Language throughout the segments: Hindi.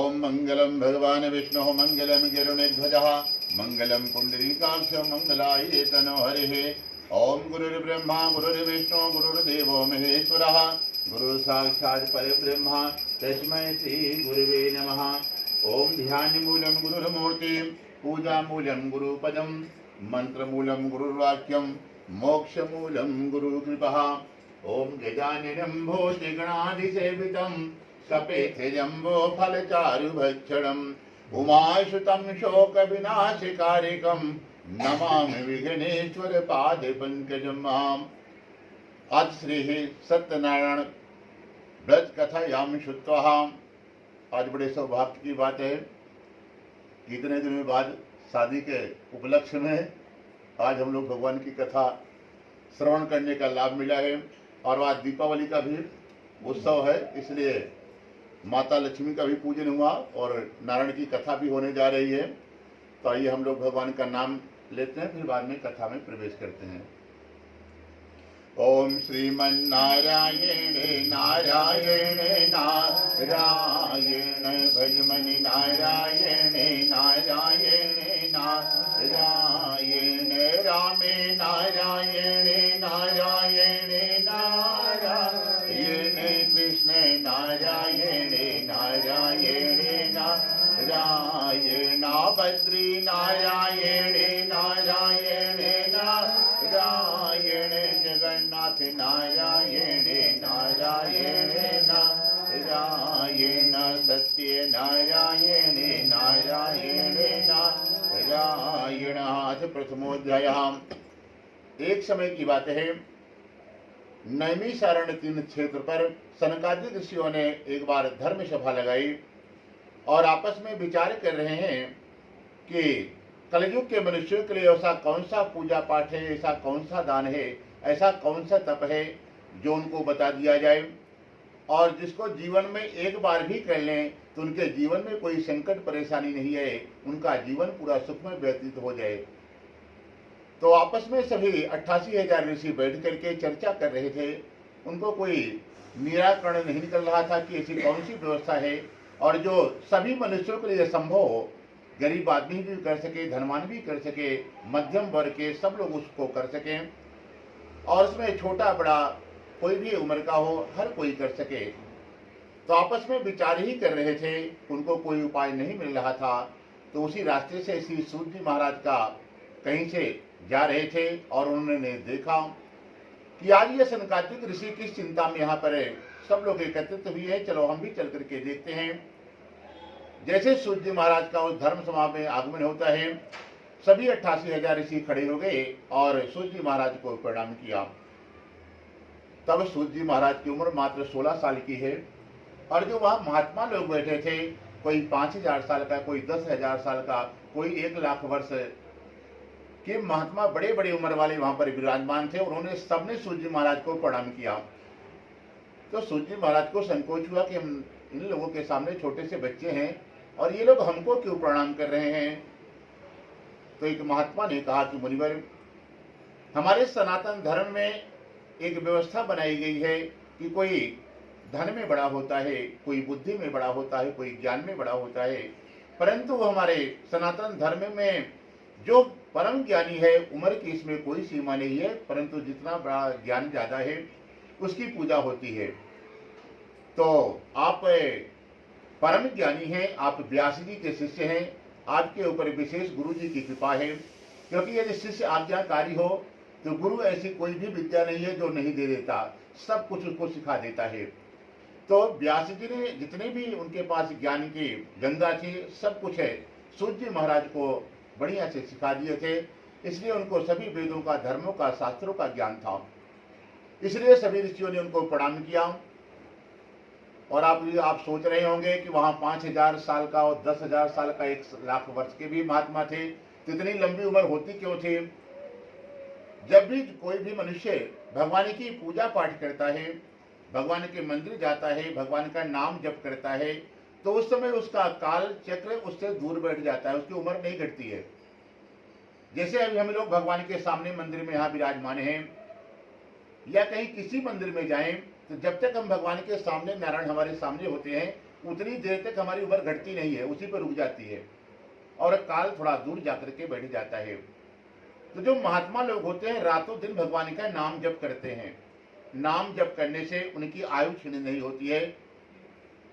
ओम मंगलम भगवान विष्णु मंगलम गरुणध्वज मंगलम पुंडरीकाक्ष मंगलाय तनो हरिः। ओम गुरुर्ब्रह्मा गुरुर्विष्णु गुरुर्देवो महेश्वरः गुरु साक्षात् परब्रह्म तस्मै श्री गुरुवे नमः। ओम ध्यानमूलं गुरुर्मूर्ति पूजामूलं गुरुपदं मंत्रमूलं गुरुर्वाक्यं मोक्षमूलं गुरुकृपः। ओम गजाननं भूतिगणाधिसेवितं सपेतजम्बो फलचारुभक्षणम् उमाश्रुतं शोकविनाशकारिकं नमामि विघ्नेश्वर पादपङ्कजं माम्। आज श्री सत्यनारायण व्रत कथायां श्रुत्वा, आज बड़े सौभाग्य की बात है कि इतने दिनों बाद शादी के उपलक्ष्य में आज हम लोग भगवान की कथा श्रवण करने का लाभ मिला है। और आज दीपावली का भी उत्सव है, इसलिए माता लक्ष्मी का भी पूजन हुआ और नारायण की कथा भी होने जा रही है। तो आइए हम लोग भगवान का नाम लेते हैं, फिर बाद में कथा में प्रवेश करते हैं। ओम श्रीमन्नारायण नारायण नारायण भजमनि नारायण नारायण नारायण रामे नारायण नारायण नारायण कृष्ण नारायण नारायण नारायण बद्री नारायण नारायण नारायण जगन्नाथ नारायण नारायण नारायण सत्य नारायण नारायण नारायण। आज प्रथमोध्याय। एक समय की बात है, नैमिषारण्य क्षेत्र पर सनकादिक ऋषियों ने एक बार धर्म सभा लगाई और आपस में विचार कर रहे हैं कि कलयुग के मनुष्यों के लिए ऐसा कौन सा पूजा पाठ है, ऐसा कौन सा दान है, ऐसा कौन सा तप है जो उनको बता दिया जाए और जिसको जीवन में एक बार भी कर लें तो उनके जीवन में कोई संकट परेशानी नहीं है, उनका जीवन पूरा सुखमय व्यतीत हो जाए। तो आपस में सभी 88,000 ऋषि बैठ करके चर्चा कर रहे थे। उनको कोई निराकरण नहीं निकल रहा था कि ऐसी कौन सी व्यवस्था है और जो सभी मनुष्यों के लिए संभव हो, गरीब आदमी भी कर सके, धनवान भी कर सके, मध्यम वर्ग के सब लोग उसको कर सकें और उसमें छोटा बड़ा कोई भी उम्र का हो, हर कोई कर सके। तो आपस में विचार ही कर रहे थे, उनको कोई उपाय नहीं मिल रहा था। तो उसी रास्ते से श्री सूत जी महाराज का कहीं से जा रहे थे और उन्होंने देखा कि आज ये सनकादिक ऋषि किस चिंता में यहाँ पर है। सब लोग एकत्रित हुए हैं, चलो हम भी चल करके देखते हैं। जैसे सूत जी महाराज का उस धर्म सभा में आगमन होता है, सभी 88,000 ऋषि खड़े हो गए और सूत जी महाराज को प्रणाम किया। तब सूत जी महाराज की उम्र मात्र 16 साल की है और जो वहाँ महात्मा लोग बैठे थे, कोई 5,000 साल का, कोई 10,000 साल का, कोई 1,00,000 वर्ष के महात्मा, बड़े बड़े उम्र वाले वहां पर विराजमान थे। उन्होंने सबने सूत जी महाराज को प्रणाम किया। तो सूत जी महाराज को संकोच हुआ कि हम इन लोगों के सामने छोटे से बच्चे हैं और ये लोग हमको क्यों प्रणाम कर रहे हैं। तो एक महात्मा ने कहा कि मुनिवर, हमारे सनातन धर्म में एक व्यवस्था बनाई गई है कि कोई धन में बड़ा होता है, कोई बुद्धि में बड़ा होता है, कोई ज्ञान में बड़ा होता है, परंतु हमारे सनातन धर्म में जो परम ज्ञानी है, उम्र की इसमें कोई सीमा नहीं है, परंतु जितना बड़ा ज्ञान ज्यादा है उसकी पूजा होती है। तो आप परम ज्ञानी हैं, आप व्यास जी के शिष्य हैं, आपके ऊपर विशेष गुरु जी की कृपा है, क्योंकि यदि शिष्य आज्ञाकारी हो तो गुरु ऐसी कोई भी विद्या नहीं है जो नहीं दे देता, सब कुछ उसको सिखा देता है। तो व्यास जी ने जितने भी उनके पास ज्ञान की गंगा थी, सब कुछ है, सूत जी महाराज को बढ़िया से सिखा दिए थे। इसलिए उनको सभी वेदों का, धर्मों का, शास्त्रों का ज्ञान था। इसलिए सभी ऋषियों ने उनको प्रणाम किया। और आप सोच रहे होंगे कि वहां 5,000 साल का और 10,000 साल का, 1,00,000 वर्ष के भी महात्मा थे, तो इतनी लंबी उम्र होती क्यों थी। जब भी कोई भी मनुष्य भगवान की पूजा पाठ करता है, भगवान के मंदिर जाता है, भगवान का नाम जप करता है, तो उस समय उसका काल चक्र उससे दूर बैठ जाता है, उसकी उम्र नहीं घटती है। जैसे अभी हम लोग भगवान के सामने मंदिर में यहाँ विराजमान हैं या कहीं किसी मंदिर में जाएं, तो जब तक हम भगवान के सामने, नारायण हमारे सामने होते हैं, उतनी देर तक हमारी उम्र घटती नहीं है, उसी पर रुक जाती है और काल थोड़ा दूर जाकर के बैठ जाता है। तो जो महात्मा लोग होते हैं रातों दिन भगवान का नाम जप करते हैं। नाम जप करने से उनकी आयु क्षीण नहीं होती है,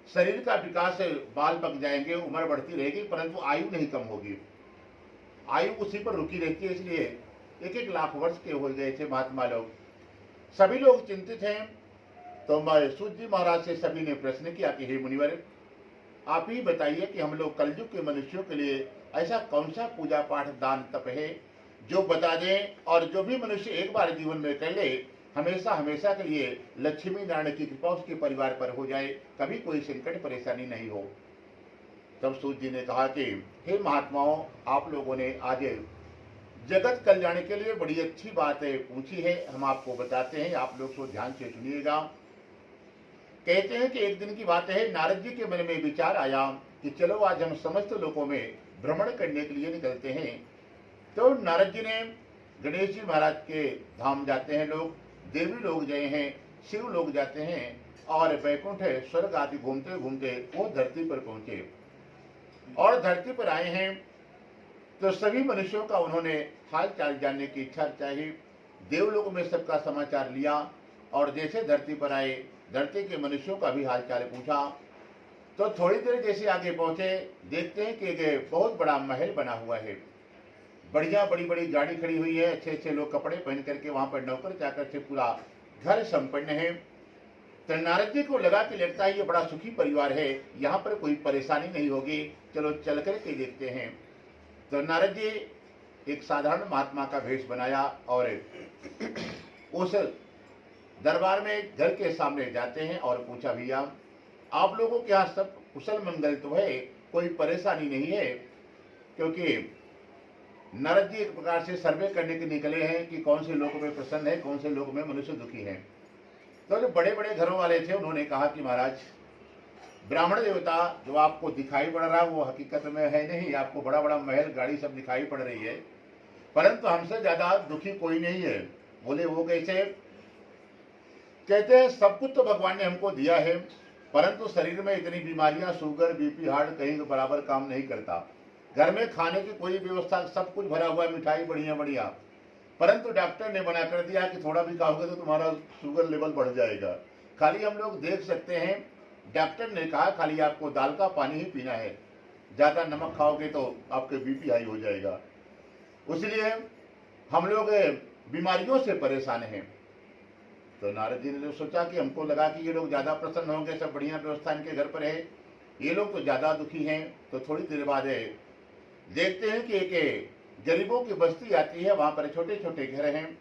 शरीर का विकास, बाल पक जाएंगे, उम्र बढ़ती रहेगी, परंतु आयु नहीं कम होगी, आयु उसी पर रुकी रहती है। इसलिए 1-1 लाख वर्ष के हो गए थे महात्मा लोग। सभी लोग चिंतित हैं। तो सूत जी महाराज से सभी ने प्रश्न किया कि हे मुनिवर, आप ही बताइए कि हम लोग कलयुग के मनुष्यों के लिए ऐसा कौन सा पूजा पाठ दान तप है जो बता दें, और जो भी मनुष्य एक बार जीवन में कर ले हमेशा हमेशा के लिए लक्ष्मी नारायण की कृपा उसके परिवार पर हो जाए, कभी कोई संकट परेशानी नहीं हो। तब सूत जी ने कहा कि हे महात्माओं, आप लोगों ने आज जगत कल्याण के लिए बड़ी अच्छी बात पूछी है, हम आपको बताते हैं, आप लोग को ध्यान से सुनिएगा। कहते हैं कि एक दिन की बात है, नारद जी के मन में विचार आया कि चलो आज हम समस्त लोगों में भ्रमण करने के लिए निकलते हैं। तो नारद जी ने गणेश जी महाराज के धाम जाते हैं, लोग देवी लोग गए हैं, शिव लोग जाते हैं, और वैकुंठ स्वर्ग आदि घूमते घूमते वो धरती पर पहुंचे और धरती पर आए हैं। तो सभी मनुष्यों का उन्होंने हाल चाल जानने की इच्छा चाहिए, देवलोक में सबका समाचार लिया, और जैसे धरती पर आए धरती के मनुष्यों का भी हाल चाल पूछा। तो थोड़ी देर जैसे आगे पहुंचे, देखते हैं कि एक बहुत बड़ा महल बना हुआ है, बढ़िया बड़ी बड़ी गाड़ी खड़ी हुई है, अच्छे अच्छे लोग कपड़े पहन करके वहां पर नौकर चाकर से पूरा घर संपन्न है। तो नारद जी को लगा कि लगता है ये बड़ा सुखी परिवार है, यहाँ पर कोई परेशानी नहीं होगी, चलो चल करके देखते हैं। तो नारद जी एक साधारण महात्मा का भेष बनाया और उस दरबार में घर के सामने जाते हैं और पूछा, भैया आप लोगों के यहाँ सब कुशल मंगल तो है, कोई परेशानी नहीं है? क्योंकि नारद जी एक प्रकार से सर्वे करने के निकले हैं कि कौन से लोग में प्रसन्न है, कौन से लोग में मनुष्य दुखी हैं। तो जो बड़े बड़े घरों वाले थे उन्होंने कहा कि महाराज, ब्राह्मण देवता जो आपको दिखाई पड़ रहा है वो हकीकत में है नहीं, आपको बड़ा बड़ा महल गाड़ी सब दिखाई पड़ रही है, परंतु हमसे ज्यादा दुखी कोई नहीं है। बोले वो कैसे? कहते हैं सब कुछ तो भगवान ने हमको दिया है, परंतु शरीर में इतनी बीमारियां, शुगर, बीपी, हार्ट कहीं बराबर काम नहीं करता। घर में खाने की कोई व्यवस्था, सब कुछ भरा हुआ है, मिठाई बढ़िया बढ़िया, परंतु डॉक्टर ने मना कर दिया कि थोड़ा भी खाओगे तो तुम्हारा शुगर लेवल बढ़ जाएगा। खाली हम लोग देख सकते हैं, डॉक्टर ने कहा खाली आपको दाल का पानी ही पीना है, ज्यादा नमक खाओगे तो आपके बीपी हाई हो जाएगा। इसलिए हम लोग बीमारियों से परेशान हैं। तो नारद जी ने जो सोचा कि हमको लगा कि ये लोग ज्यादा प्रसन्न होंगे, सब बढ़िया व्यवस्था इनके घर पर है, ये लोग तो ज्यादा दुखी हैं। तो थोड़ी देर बाद देखते हैं कि एक गरीबों की बस्ती आती है, वहां पर छोटे छोटे घर हैं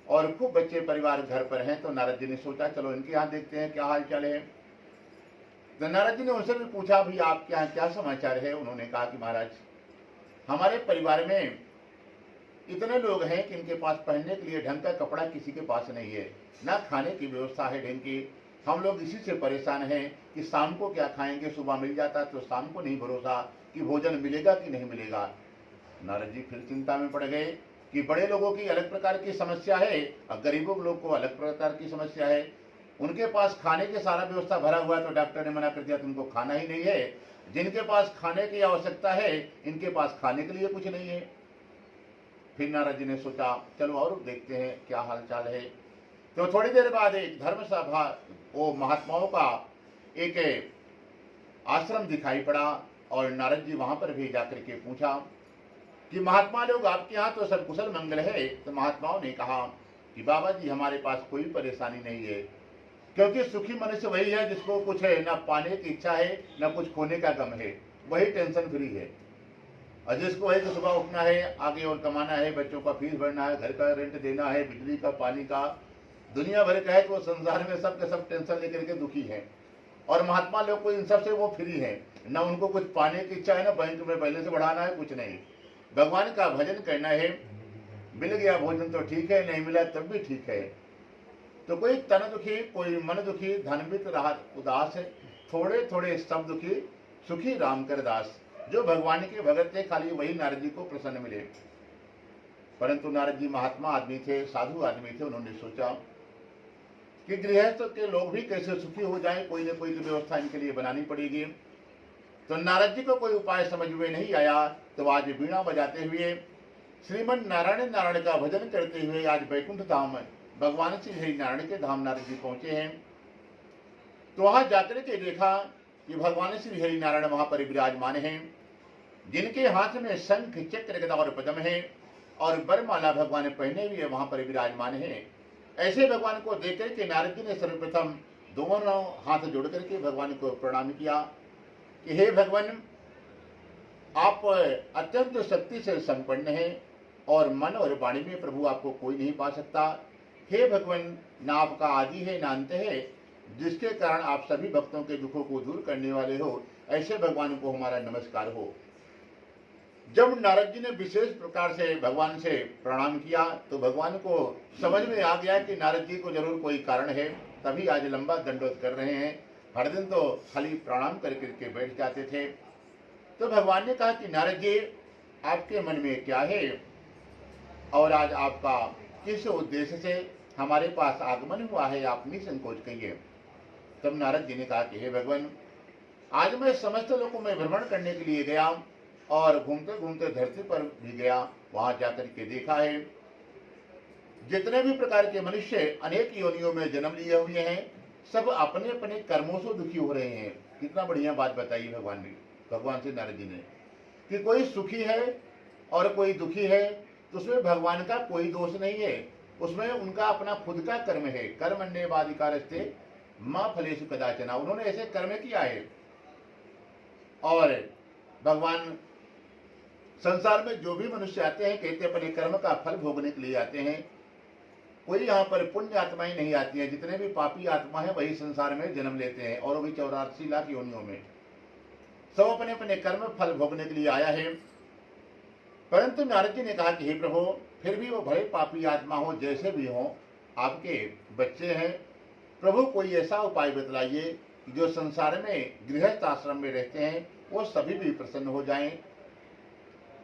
और खूब बच्चे परिवार घर पर हैं। तो नारद जी ने सोचा चलो इनके यहाँ देखते हैं क्या हाल चाल है। तो नारद जी ने उनसे भी पूछा, भी आपके यहाँ क्या समाचार है? उन्होंने कहा कि महाराज हमारे परिवार में इतने लोग हैं कि इनके पास पहनने के लिए ढंग का कपड़ा किसी के पास नहीं है, ना खाने की व्यवस्था है ढंग की। हम लोग इसी से परेशान हैं कि शाम को क्या खाएंगे, सुबह मिल जाता तो शाम को नहीं भरोसा कि भोजन मिलेगा कि नहीं मिलेगा। नारद जी फिर चिंता में पड़ गए कि बड़े लोगों की अलग प्रकार की समस्या है और गरीबों लोग को अलग प्रकार की समस्या है। उनके पास खाने की सारा व्यवस्था भरा हुआ है, तो डॉक्टर ने मना कर दिया तुमको खाना ही नहीं है। जिनके पास खाने की आवश्यकता है, इनके पास खाने के लिए कुछ नहीं है। फिर नारद जी ने सोचा चलो और देखते हैं क्या हाल चाल है। तो थोड़ी देर बाद एक धर्म सभा, वो महात्माओं का एक आश्रम दिखाई पड़ा और नारद जी वहां पर भी जाकर के पूछा कि महात्मा लोग आपके यहाँ तो सब कुशल मंगल है? तो महात्माओं ने कहा कि बाबा जी हमारे पास कोई परेशानी नहीं है, क्योंकि सुखी मनुष्य वही है जिसको कुछ है ना पाने की इच्छा है ना कुछ खोने का गम है, वही टेंशन फ्री है। और जिसको है कि सुबह उठना है, आगे और कमाना है, बच्चों का फीस भरना है, घर का रेंट देना है, बिजली का, पानी का, दुनिया भर का है, तो संसार में सब के सब टेंशन लेकर के दुखी है। और महात्मा लोग को इन सब से वो फ्री है, ना उनको कुछ पाने की इच्छा है, ना बैंक में बैलेंस बढ़ाना है, कुछ नहीं। भगवान का भजन करना है, मिल गया भोजन तो ठीक है, नहीं मिला तब भी ठीक है। तो कोई तन दुखी, कोई मन दुखी, धनवित राहत उदास है, थोड़े थोड़े सब दुखी, सुखी राम कर दास। जो भगवान के भगत थे खाली वही नारद जी को प्रसन्न मिले। परंतु नारद जी महात्मा आदमी थे, साधु आदमी थे, उन्होंने सोचा कि गृहस्थ के लोग भी कैसे सुखी हो जाएं, कोई न कोई व्यवस्था इनके लिए बनानी पड़ेगी। तो नारद जी को कोई उपाय समझ में नहीं आया, तो आज वीणा बजाते हुए श्रीमन नारायण नारायण का भजन करते हुए आज वैकुंठ धाम भगवान श्री हरि नारायण के धाम नारद जी पहुंचे हैं। तो वहां जाकर के देखा कि भगवान श्री हरि नारायण वहां पर विराजमान हैं, जिनके हाथ में शंख चक्र गदा और पद्म है और बरमाला भगवान पहने हुए वहां पर विराजमान है। ऐसे भगवान को देख करके नारद जी ने सर्वप्रथम दोनों हाथ जोड़ करके भगवान को प्रणाम किया कि हे भगवान, आप अत्यंत शक्ति से संपन्न हैं और मन और वाणी में प्रभु आपको कोई नहीं पा सकता। हे भगवान, ना आपका आदि है ना अंत है, जिसके कारण आप सभी भक्तों के दुखों को दूर करने वाले हो, ऐसे भगवान को हमारा नमस्कार हो। जब नारद जी ने विशेष प्रकार से भगवान से प्रणाम किया तो भगवान को समझ में आ गया कि नारद जी को जरूर कोई कारण है, तभी आज लंबा दंडोत कर रहे हैं। हर दिन तो खाली प्रणाम करके बैठ जाते थे। तो भगवान ने कहा कि नारद जी, आपके मन में क्या है और आज आपका किस उद्देश्य से हमारे पास आगमन हुआ है, आप निसंकोच कहिए। तब नारद जी ने कहा कि हे भगवान, आज मैं समस्त लोगों में भ्रमण करने के लिए गया और घूमते घूमते धरती पर भी गया। वहां जाकर के देखा है जितने भी प्रकार के मनुष्य अनेक योनियों में जन्म लिए हुए हैं, सब अपने अपने कर्मों से दुखी हो रहे हैं। कितना बढ़िया बात बताई भगवान से नारद जी ने कि कोई सुखी है और कोई दुखी है, तो उसमें भगवान का कोई दोष नहीं है, उसमें उनका अपना खुद का कर्म है। कर्मण्येवाधिकारस्ते मा फलेषु कदाचन, उन्होंने ऐसे कर्म किया है। और भगवान संसार में जो भी मनुष्य आते हैं, कहते अपने कर्म का फल भोगने के लिए आते हैं। कोई यहाँ पर पुण्य आत्माएं नहीं आती हैं, जितने भी पापी आत्मा है वही संसार में जन्म लेते हैं, और वो भी 84 लाख योनियों में। सब अपने अपने कर्म फल भोगने के लिए आया है। परंतु नारद जी ने कहा कि हे प्रभु, फिर भी वो भले पापी आत्मा हो, जैसे भी हो, आपके बच्चे हैं। प्रभु, कोई ऐसा उपाय बतलाइए जो संसार में गृहस्थ आश्रम में रहते हैं वो सभी भी प्रसन्न हो जाएं।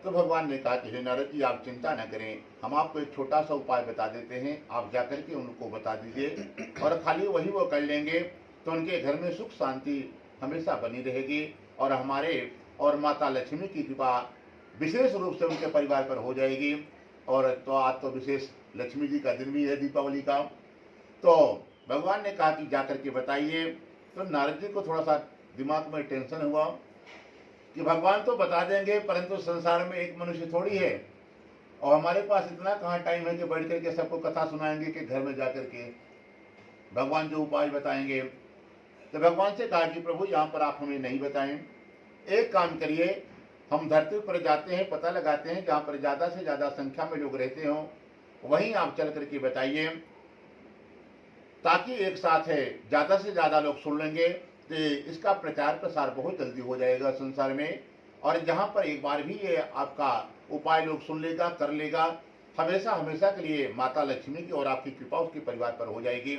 तो भगवान ने कहा कि हे नारद जी, आप चिंता न करें, हम आपको एक छोटा सा उपाय बता देते हैं, आप जाकर के उनको बता दीजिए और खाली वही वो कर लेंगे तो उनके घर में सुख शांति हमेशा बनी रहेगी और हमारे और माता लक्ष्मी की कृपा विशेष रूप से उनके परिवार पर हो जाएगी। और तो आज तो विशेष लक्ष्मी जी का दिन भी है, दीपावली का। तो भगवान ने कहा कि जाकर के बताइए। तो नारद जी को थोड़ा सा दिमाग में टेंशन हुआ कि भगवान तो बता देंगे, परंतु संसार में एक मनुष्य थोड़ी है और हमारे पास इतना कहाँ टाइम है कि बैठ करके सबको कथा सुनाएंगे कि घर में जाकर के भगवान जो उपाय बताएंगे। तो भगवान से कहा कि प्रभु, यहाँ पर आप हमें नहीं बताएं, एक काम करिए, हम धरती पर जाते हैं, पता लगाते हैं जहाँ पर ज़्यादा से ज़्यादा संख्या में लोग रहते हों, वहीं आप चल करके बताइए, ताकि एक साथ है ज़्यादा से ज़्यादा लोग सुन लेंगे तो इसका प्रचार प्रसार बहुत जल्दी हो जाएगा संसार में। और जहाँ पर एक बार भी ये आपका उपाय लोग सुन लेगा, कर लेगा, हमेशा हमेशा के लिए माता लक्ष्मी की और आपकी कृपा उसके परिवार पर हो जाएगी।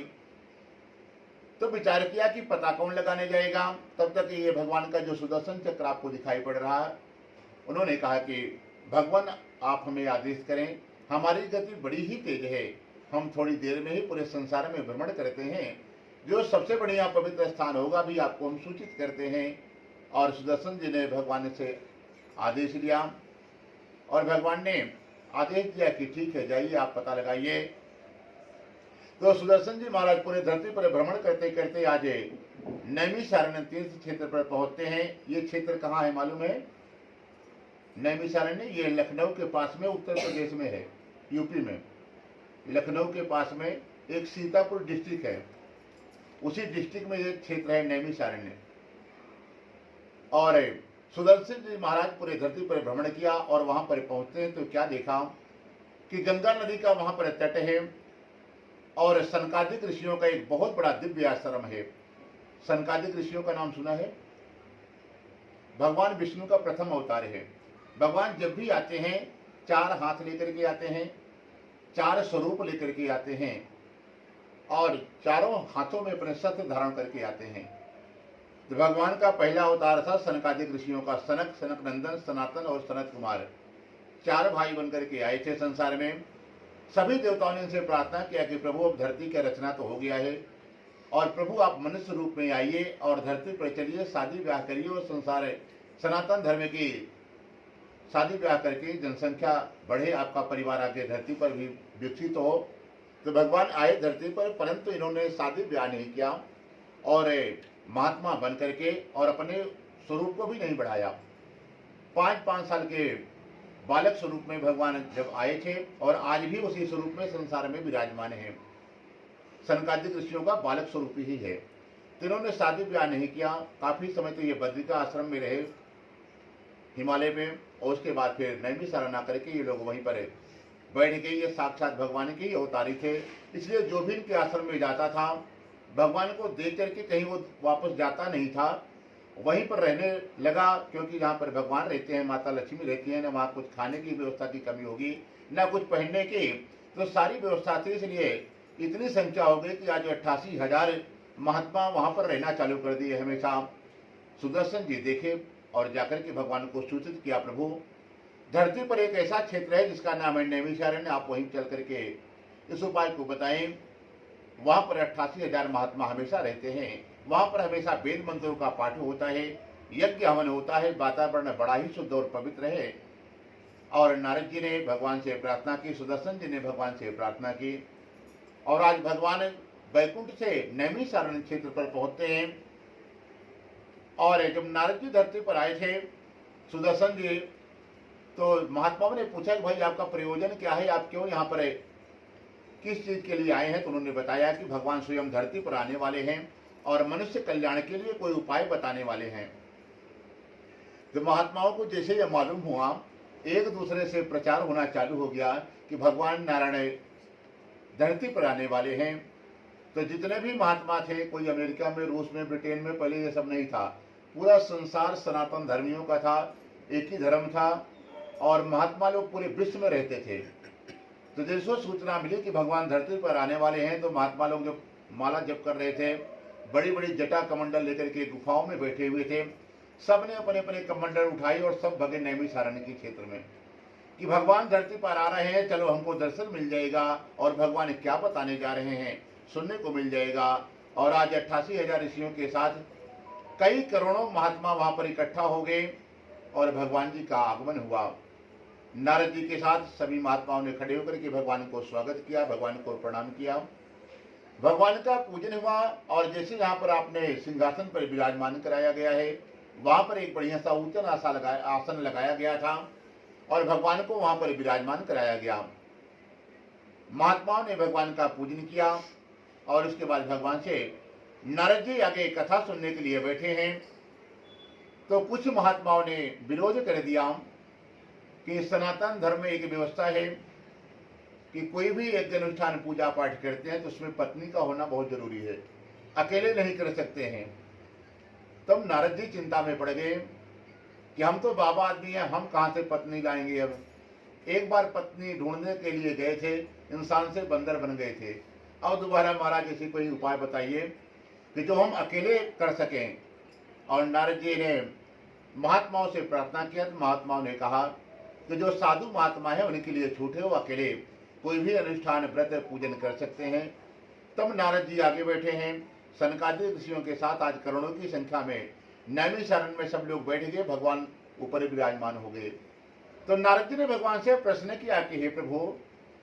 तो विचार किया कि पता कौन लगाने जाएगा। तब तक ये भगवान का जो सुदर्शन चक्र आपको दिखाई पड़ रहा है, उन्होंने कहा कि भगवान, आप हमें आदेश करें, हमारी गति बड़ी ही तेज है, हम थोड़ी देर में ही पूरे संसार में भ्रमण करते हैं, जो सबसे बढ़िया पवित्र स्थान होगा भी आपको हम सूचित करते हैं। और सुदर्शन जी ने भगवान से आदेश लिया और भगवान ने आदेश दिया कि ठीक है, जाइए आप पता लगाइए। तो सुदर्शन जी महाराज पूरे धरती पर भ्रमण करते करते आज नैमिषारण्य तीर्थ क्षेत्र पर पहुंचते हैं। ये क्षेत्र कहाँ है मालूम है? नैमिषारण्य ये लखनऊ के पास में उत्तर प्रदेश में है, यूपी में। लखनऊ के पास में एक सीतापुर डिस्ट्रिक्ट है, उसी डिस्ट्रिक्ट में एक क्षेत्र है नैमिषारण्य। और सुदर्शन जी महाराज पूरे धरती पर भ्रमण किया और वहां पर पहुंचते हैं तो क्या देखा कि गंगा नदी का वहां पर तट है और सनकादिक ऋषियों का एक बहुत बड़ा दिव्य आश्रम है। सनकादिक ऋषियों का नाम सुना है? भगवान विष्णु का प्रथम अवतार है। भगवान जब भी आते हैं 4 हाथ लेकर के आते हैं, 4 स्वरूप लेकर के आते हैं और चारों हाथों में अपने सत्य धारण करके आते हैं। तो भगवान का पहला अवतार था सनकादिक ऋषियों का। सनक, सनक नंदन, सनातन और सनत कुमार 4 भाई बनकर के आए थे संसार में। सभी देवताओं ने इनसे प्रार्थना किया कि प्रभु अब धरती की रचना तो हो गया है और प्रभु आप मनुष्य रूप में आइए और धरती पर चलिए, शादी ब्याह करिए और संसार सनातन धर्म की शादी ब्याह करके जनसंख्या बढ़े, आपका परिवार आगे धरती पर भी विकसित हो। तो भगवान आए धरती पर, परंतु इन्होंने शादी ब्याह नहीं किया और महात्मा बन करके और अपने स्वरूप को भी नहीं बढ़ाया। 5-5 साल के बालक स्वरूप में भगवान जब आए थे और आज भी उसी स्वरूप में संसार में विराजमान है। सनकादिक ऋषियों का बालक स्वरूप ही है। तो इन्होंने शादी ब्याह नहीं किया। काफी समय तो ये बद्रिका आश्रम में रहे हिमालय में, और उसके बाद फिर नैमिषारण्य आकर के ये लोग वहीं पर बैठ गए। ये साक्षात भगवान के ही अवतारी थे, इसलिए जो भी इनके आश्रम में जाता था भगवान को देख करके कहीं वो वापस जाता नहीं था, वहीं पर रहने लगा। क्योंकि जहाँ पर भगवान रहते हैं, माता लक्ष्मी रहती है, न वहाँ कुछ खाने की व्यवस्था की कमी होगी न कुछ पहनने की, तो सारी व्यवस्था थी। इसलिए इतनी संख्या हो गई कि आज 88,000 महात्मा वहाँ पर रहना चालू कर दिए। हमेशा सुदर्शन जी देखे और जाकर के भगवान को सूचित किया, प्रभु धरती पर एक ऐसा क्षेत्र है जिसका नाम है नैमिषारण्य, आप वहीं चल करके इस उपाय को बताएं। वहाँ पर 88,000 महात्मा हमेशा रहते हैं। वहाँ पर हमेशा वेद मंत्रों का पाठ होता है, यज्ञ हवन होता है, वातावरण बड़ा ही शुद्ध और पवित्र है। और नारद जी ने भगवान से प्रार्थना की, सुदर्शन जी ने भगवान से प्रार्थना की, और आज भगवान वैकुंठ से नैमिषारण्य क्षेत्र पर पहुंचते हैं। और जब नारद जी धरती पर आए थे सुदर्शन जी, तो महात्माओं ने पूछा कि भाई आपका प्रयोजन क्या है, आप क्यों यहाँ पर किस चीज के लिए आए हैं। तो उन्होंने बताया कि भगवान स्वयं धरती पर आने वाले हैं और मनुष्य कल्याण के लिए कोई उपाय बताने वाले हैं। तो महात्माओं को जैसे यह मालूम हुआ, एक दूसरे से प्रचार होना चालू हो गया कि भगवान नारायण धरती पर आने वाले हैं। तो जितने भी महात्मा थे, कोई अमेरिका में, रूस में, ब्रिटेन में, पहले ये सब नहीं था, पूरा संसार सनातन धर्मियों का था, एक ही धर्म था और महात्मा लोग पूरे विश्व में रहते थे। तो जैसे सूचना मिली कि भगवान धरती पर आने वाले हैं, तो महात्मा लोग जो माला जप कर रहे थे, बड़ी बड़ी जटा कमंडल लेकर के गुफाओं में बैठे हुए थे, सबने अपने अपने कमंडल उठाई और सब भगे नैमिषारण्य के क्षेत्र में कि भगवान धरती पर आ रहे हैं, चलो हमको दर्शन मिल जाएगा और भगवान क्या बताने जा रहे हैं सुनने को मिल जाएगा। और आज 88,000 ऋषियों के साथ कई करोड़ों महात्मा वहां पर इकट्ठा हो गए और भगवान जी का आगमन हुआ। नारद जी के साथ सभी महात्माओं ने खड़े होकर के भगवान को स्वागत किया, भगवान को प्रणाम किया, भगवान का पूजन हुआ। और जैसे यहाँ पर आपने सिंहासन पर विराजमान कराया गया है, वहां पर एक बढ़िया सा ऊंचा आसन लगाया गया था और भगवान को वहां पर विराजमान कराया गया। महात्माओं ने भगवान का पूजन किया और उसके बाद भगवान से नारद जी आगे कथा सुनने के लिए बैठे हैं। तो कुछ महात्माओं ने विरोध कर दिया कि सनातन धर्म में एक व्यवस्था है कि कोई भी यज्ञ अनुष्ठान पूजा पाठ करते हैं तो उसमें पत्नी का होना बहुत जरूरी है, अकेले नहीं कर सकते हैं। तब नारद जी चिंता में पड़ गए कि हम तो बाबा आदमी हैं, हम कहाँ से पत्नी लाएंगे। अब एक बार पत्नी ढूंढने के लिए गए थे, इंसान से बंदर बन गए थे। अब दोबारा महाराज ऐसी कोई उपाय बताइए कि जो हम अकेले कर सकें। और नारद जी ने महात्माओं से प्रार्थना किया तो महात्माओं ने कहा कि जो साधु महात्मा है उनके लिए छूट है, वो अकेले कोई भी अनुष्ठान व्रत पूजन कर सकते हैं। तब नारद जी आगे बैठे हैं सनकादिक ऋषियों के साथ, आज करोड़ों की संख्या में नैमिषारण्य में सब लोग बैठ गए, भगवान ऊपर विराजमान हो गए। तो नारद जी ने भगवान से प्रश्न किया कि हे प्रभु,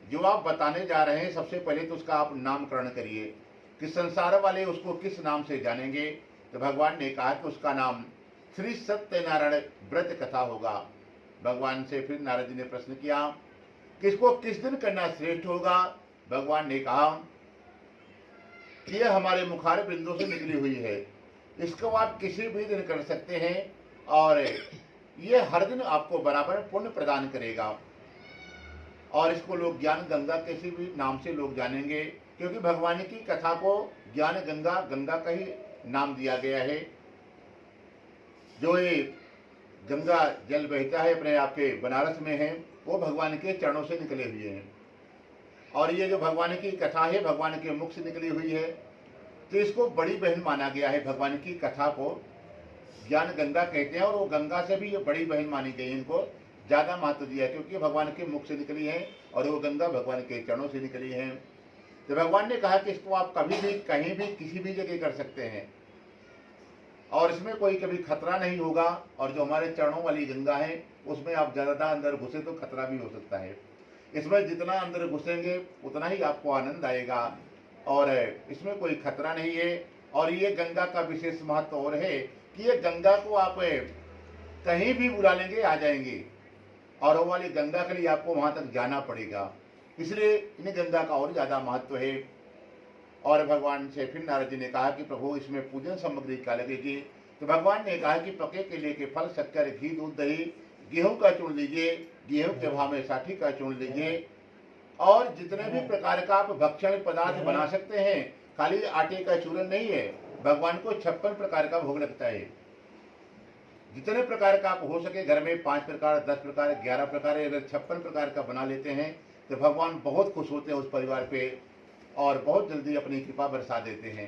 जो आप बताने जा रहे हैं सबसे पहले तो उसका आप नामकरण करिए कि संसार वाले उसको किस नाम से जानेंगे। तो भगवान ने कहा कि उसका नाम श्री सत्यनारायण व्रत कथा होगा। भगवान से फिर नारद जी ने प्रश्न किया कि इसको किस दिन करना श्रेष्ठ होगा। भगवान ने कहा कि यह हमारे मुखार बिंदु से निकली हुई है, इसको आप किसी भी दिन कर सकते हैं और ये हर दिन आपको बराबर पुण्य प्रदान करेगा। और इसको लोग ज्ञान गंगा किसी भी नाम से लोग जानेंगे, क्योंकि भगवान की कथा को ज्ञान गंगा, गंगा का ही नाम दिया गया है। जो ये गंगा जल बहता है अपने आपके बनारस में है, वो भगवान के चरणों से निकले हुए हैं। और ये जो भगवान की कथा है भगवान के मुख से निकली हुई है, तो इसको बड़ी बहन माना गया है। भगवान की कथा को ज्ञान गंगा कहते हैं और वो गंगा से भी ये बड़ी बहन मानी गई, इनको ज़्यादा महत्व दिया, क्योंकि भगवान के मुख से निकली है और वो गंगा भगवान के चरणों से निकली है। तो भगवान ने कहा कि इसको आप कभी भी कहीं भी किसी भी जगह कर सकते हैं और इसमें कोई कभी खतरा नहीं होगा। और जो हमारे चरणों वाली गंगा है उसमें आप ज़्यादा अंदर घुसे तो खतरा भी हो सकता है। इसमें जितना अंदर घुसेंगे उतना ही आपको आनंद आएगा और इसमें कोई खतरा नहीं है। और ये गंगा का विशेष महत्व और है कि ये गंगा को आप कहीं भी बुला लेंगे आ जाएंगे और वो वाली गंगा के लिए आपको वहाँ तक जाना पड़ेगा, इसलिए इन गंगा का और ज़्यादा महत्व है। और भगवान से फिर नारद जी ने कहा कि प्रभु इसमें पूजन सामग्री क्या लगेगी। तो भगवान ने कहा कि पके केले के फल, शक्कर, घी, दूध, दही, गेहूं का चूर्ण लीजिए, गेहूं के भाव में साठी का चूर्ण लीजिए और जितने भी प्रकार का आप भक्षण पदार्थ बना सकते हैं, खाली आटे का चूर्ण नहीं है, भगवान को 56 प्रकार का भोग लगता है। जितने प्रकार का आप हो सके घर में 5 प्रकार, 10 प्रकार, 11 प्रकार, अगर 56 प्रकार का बना लेते हैं तो भगवान बहुत खुश होते हैं उस परिवार पे और बहुत जल्दी अपनी कृपा बरसा देते हैं।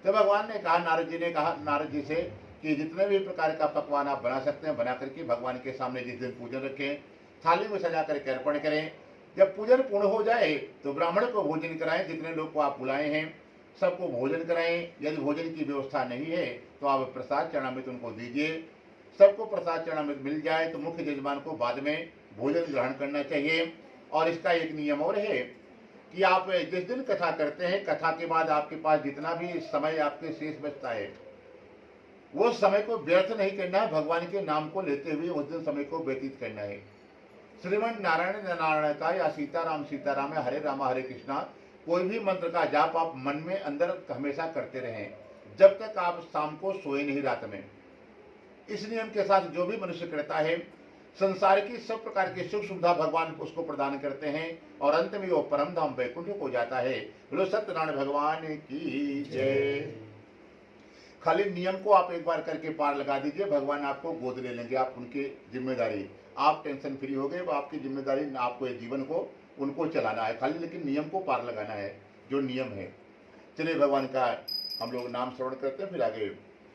तो भगवान ने कहा, नारद जी ने कहा नारद जी से कि जितने भी प्रकार का पकवान आप बना सकते हैं बना करके भगवान के सामने जिस दिन पूजन रखें, थाली में सजा करके अर्पण करें। जब पूजन पूर्ण हो जाए तो ब्राह्मण को भोजन कराएं, जितने लोग को आप बुलाए हैं सबको भोजन कराएं। यदि भोजन की व्यवस्था नहीं है तो आप प्रसाद चरणामृत उनको दीजिए। सबको प्रसाद चरणामृत मिल जाए तो मुख्य यजमान को बाद में भोजन ग्रहण करना चाहिए। और इसका एक नियम और है कि आप जिस दिन कथा करते हैं, कथा के बाद आपके पास जितना भी समय आपके शेष बचता है वो समय को व्यर्थ नहीं करना है, भगवान के नाम को लेते हुए उस दिन समय को व्यतीत करना है। श्रीमन नारायण नारायण का या सीताराम सीताराम है, हरे रामा हरे कृष्णा, कोई भी मंत्र का जाप आप मन में अंदर हमेशा करते रहें जब तक आप शाम को सोए नहीं रात में। इस नियम के साथ जो भी मनुष्य करता है संसार की सब प्रकार की सुख सुविधा भगवान उसको प्रदान करते हैं और अंत में वो परम धाम वैकुंठ को जाता है। बोलो सत्यनारायण भगवान की जय। खाली नियम को आप एक बार करके पार लगा दीजिए, भगवान आपको गोद ले लेंगे। आप उनकी जिम्मेदारी, आप टेंशन फ्री हो गए, वो आपकी जिम्मेदारी आपको जीवन को उनको चलाना है खाली, लेकिन नियम को पार लगाना है जो नियम है। चलिए भगवान का हम लोग नाम श्रवण करते हैं, फिर आगे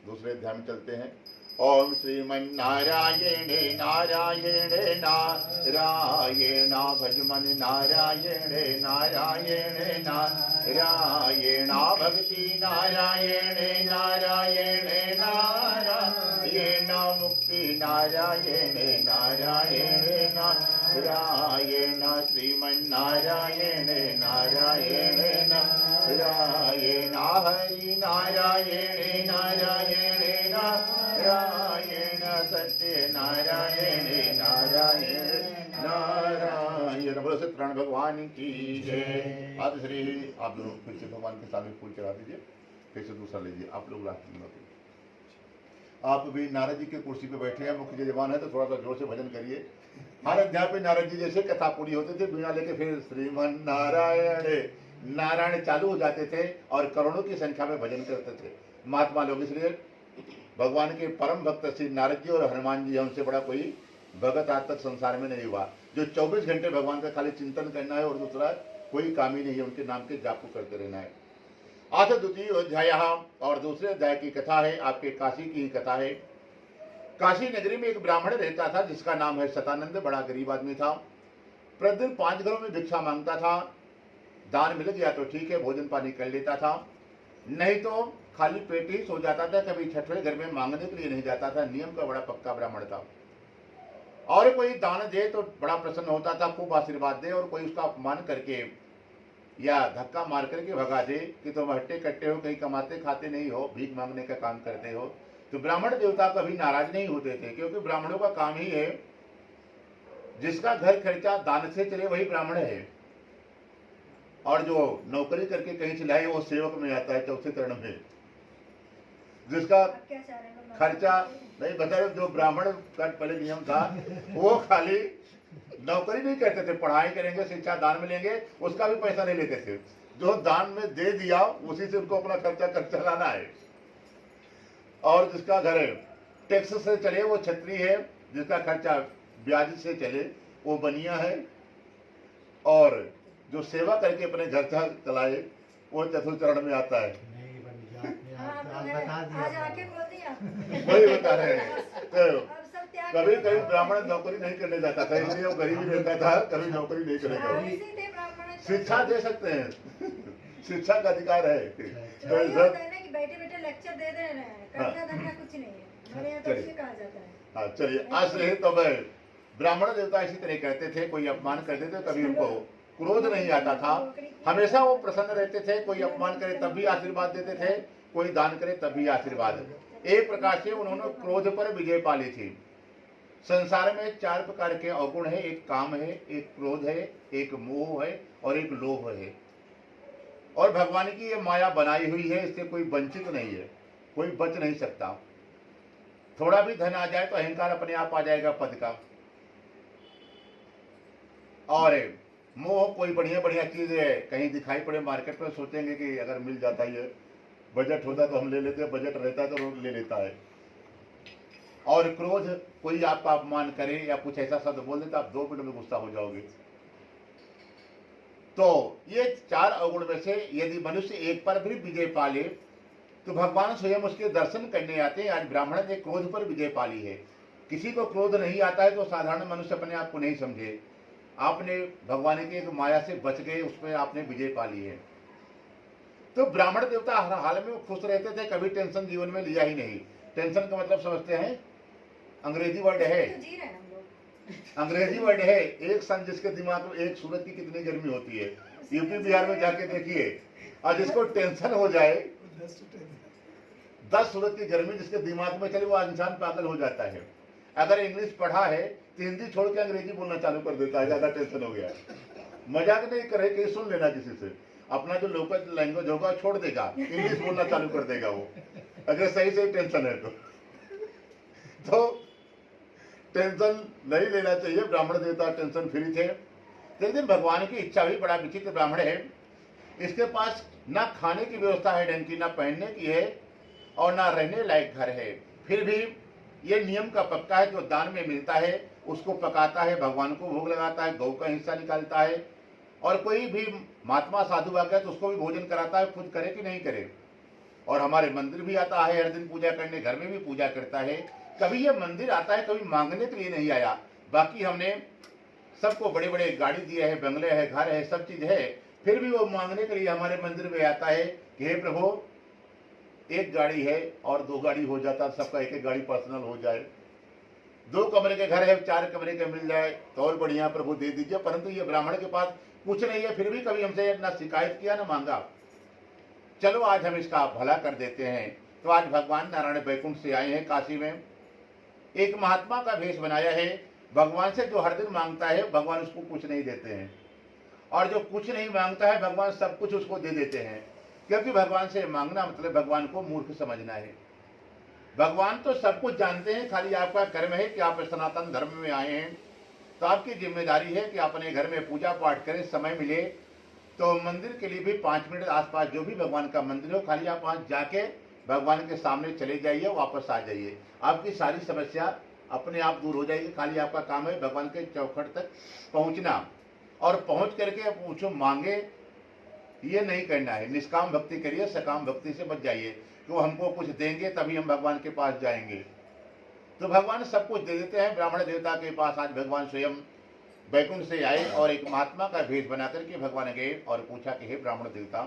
दूसरे अध्याय में चलते हैं। ओम श्रीमन्नारायण नारायण नारायण भजमन नारायण नारायण नारायण भक्ति नारायण नारायण नारायण मुक्ति नारायण नारायण नारायण श्रीमन्नारायण नारायण नारायण हरि नारायण नारायण नारायण सत्य नारायण नारायण नारायण। बोलो सत्यनारायण भगवान की जय। आदि श्री आप लोग फिर से भगवान के सामने फूल चढ़ा दीजिए, फिर से दूसरा लीजिए। आप लोग लास्ट में आप भी नारद जी के कुर्सी पे बैठे हैं, मुख्य जवान है तो थोड़ा सा जोर से भजन करिए। हर अध्याय पे नारद जी जैसे कथा पूरी होते थे बीणा लेके फिर श्रीमन नारायण नारायण चालू हो जाते थे और करोड़ों की संख्या में भजन करते थे महात्मा लोग। इसलिए भगवान के परम भक्त श्री नारद जी और हनुमान जी, उनसे बड़ा कोई भगत आज तक संसार में नहीं हुआ जो 24 घंटे भगवान का खाली चिंतन करना है और दूसरा कोई काम ही नहीं है, उनके नाम के जाप को करते रहना है। अथ द्वितीय अध्याय, और दूसरे अध्याय की कथा है आपके काशी की ही कथा है। काशी नगरी में एक ब्राह्मण रहता था जिसका नाम है सतानंद। बड़ा गरीब आदमी था, प्रतिदिन 5 घरों में भिक्षा मांगता था। दान मिल गया तो ठीक है, भोजन पानी कर लेता था, नहीं तो खाली पेट ही सो जाता था। कभी 6वें घर में मांगने के लिए नहीं जाता था। नियम का बड़ा पक्का ब्राह्मण था। और कोई दान दे तो बड़ा प्रसन्न होता था, खूब आशीर्वाद दे, और कोई उसका अपमान करके या धक्का मार करके भगा दे कि तुम हट्टे कट्टे हो, कहीं कमाते खाते नहीं हो, भीख मांगने का काम करते हो, तो ब्राह्मण देवता कभी नाराज नहीं होते थे, क्योंकि ब्राह्मणों का काम ही है जिसका घर खर्चा दान से चले वही ब्राह्मण है। और जो नौकरी करके कहीं चलाए वो सेवक में आता है, चौथे चरण में। जिसका खर्चा नहीं बता, जो ब्राह्मण का पहले नियम था वो खाली नौकरी नहीं करते थे, पढ़ाई करेंगे, शिक्षा दान में लेंगे, उसका भी पैसा नहीं लेते थे। जो दान में दे दिया उसी से उनको अपना खर्चा कर चलाना है। और जिसका घर टैक्स से चले वो छत्री है, जिसका खर्चा ब्याज से चले वो बनिया है, और जो सेवा करके अपने घर चलाए वो चतुर्थ चरण में आता है। वही बता रहे हैं। तो कभी कभी ब्राह्मण नौकरी नहीं करने जाता था, इसलिए वो गरीबी रहता था, कभी नौकरी नहीं करेगा। शिक्षा दे सकते हैं, शिक्षा का अधिकार है। तो कि बैठे बैठे लेक्चर दे रहे हैं, करना धरना कुछ नहीं है, हमारे यहाँ तो इसे कहा जाता है। हाँ चलिए, आज से तो ब्राह्मण देवता इसी तरह करते थे, कोई अपमान करते थे कभी उनको क्रोध नहीं आता था, हमेशा वो प्रसन्न रहते थे। कोई अपमान करे तब भी आशीर्वाद देते थे, कोई दान करे तब भी आशीर्वाद। एक प्रकार से उन्होंने क्रोध पर विजय पा ली थी। संसार में 4 प्रकार के अवगुण है, एक काम है, एक क्रोध है, एक मोह है और एक लोभ है। और भगवान की ये माया बनाई हुई है, इससे कोई वंचित नहीं है, कोई बच नहीं सकता। थोड़ा भी धन आ जाए तो अहंकार अपने आप आ जाएगा पद का। और मोह, कोई बढ़िया बढ़िया चीज है कहीं दिखाई पड़े मार्केट में, सोचेंगे कि अगर मिल जाता है, ये बजट होता तो हम ले लेते, बजट रहता है तो ले लेता है। और क्रोध, कोई आपका अपमान करे या कुछ ऐसा शब्द बोल देता, आप 2 मिनट में गुस्सा हो जाओगे। तो ये 4 अवगुण में से यदि मनुष्य एक पर भी विजय पा ले तो भगवान स्वयं उसके दर्शन करने आते हैं। आज ब्राह्मण ने क्रोध पर विजय पा ली है। किसी को क्रोध नहीं आता है तो साधारण मनुष्य अपने आप को नहीं समझे, आपने भगवान की एक माया से बच गए, उसमें आपने विजय पा ली है। तो ब्राह्मण देवता हर हाल में खुश रहते थे, कभी टेंशन जीवन में लिया ही नहीं। टेंशन का मतलब समझते हैं, अंग्रेजी वर्ड है, अंग्रेजी वर्ड है। एक सन जिसके दिमाग में, एक सूरज की कितनी गर्मी होती है, यूपी बिहार में जाके देखिए। और जिसको टेंशन हो जाए, 10 सूरज की गर्मी जिसके दिमाग में चले, वो इंसान पागल हो जाता है। अगर इंग्लिश पढ़ा है तो हिंदी छोड़ के अंग्रेजी बोलना चालू कर देता है, ज्यादा टेंशन हो गया। मजाक नहीं करे, कहीं सुन लेना किसी से, अपना जो लोकल लैंग्वेज होगा छोड़ देगा, इंग्लिश बोलना चालू कर देगा वो, अगर सही सही टेंशन है तो टेंशन नहीं लेना चाहिए। ब्राह्मण देवता टेंशन फ्री थे। लेकिन भगवान की इच्छा भी, बड़ा विचित्र ब्राह्मण है, इसके पास ना खाने की व्यवस्था है ढंग की, ना पहनने की है और ना रहने लायक घर है। फिर भी ये नियम का पक्का है, जो दान में मिलता है उसको पकाता है, भगवान को भोग लगाता है, गौ का हिस्सा निकालता है। और कोई भी महात्मा साधु आ गया तो उसको भी भोजन कराता है, खुद करे कि नहीं करे। और हमारे मंदिर भी आता है हर दिन पूजा करने, घर में भी पूजा करता है। कभी ये मंदिर आता है, कभी मांगने के लिए नहीं आया। बाकी हमने सबको बड़े बड़े गाड़ी दिए है, बंगले है, घर है, सब चीज है, फिर भी वो मांगने के लिए हमारे मंदिर में आता है कि हे प्रभु, एक गाड़ी है और 2 गाड़ी हो जाता, सबका एक एक गाड़ी पर्सनल हो जाए। 2 कमरे के घर है, 4 कमरे के मिल जाए तो और बढ़िया प्रभु दे दीजिए। परंतु ये ब्राह्मण के पास कुछ नहीं है, फिर भी कभी हमसे ना शिकायत किया ना मांगा। चलो आज हम इसका भला कर देते हैं। तो आज भगवान नारायण बैकुंठ से आए हैं काशी में, एक महात्मा का भेष बनाया है। भगवान से जो हर दिन मांगता है भगवान उसको कुछ नहीं देते हैं, और जो कुछ नहीं मांगता है भगवान सब कुछ उसको दे देते हैं। क्योंकि भगवान से मांगना मतलब भगवान को मूर्ख समझना है। भगवान तो सब कुछ जानते हैं, खाली आपका कर्म है कि आप सनातन धर्म में आए हैं। तो आपकी जिम्मेदारी है कि अपने घर में पूजा पाठ करें, समय मिले तो मंदिर के लिए भी 5 मिनट आसपास जो भी भगवान का मंदिर हो, खाली आप वहां जाके भगवान के सामने चले जाइए, वापस आ जाइए, आपकी सारी समस्या अपने आप दूर हो जाएगी। खाली आपका काम है भगवान के चौखट तक पहुंचना, और पहुंच करके पूछो मांगे ये नहीं करना है। निष्काम भक्ति करिए, सकाम भक्ति से बच जाइए कि वो हमको कुछ देंगे तभी हम भगवान के पास जाएंगे। तो भगवान सब कुछ दे देते हैं। ब्राह्मण देवता के पास आज भगवान स्वयं बैकुंठ से आए और एक महात्मा का भेष बना करके भगवान गए और पूछा कि हे ब्राह्मण देवता,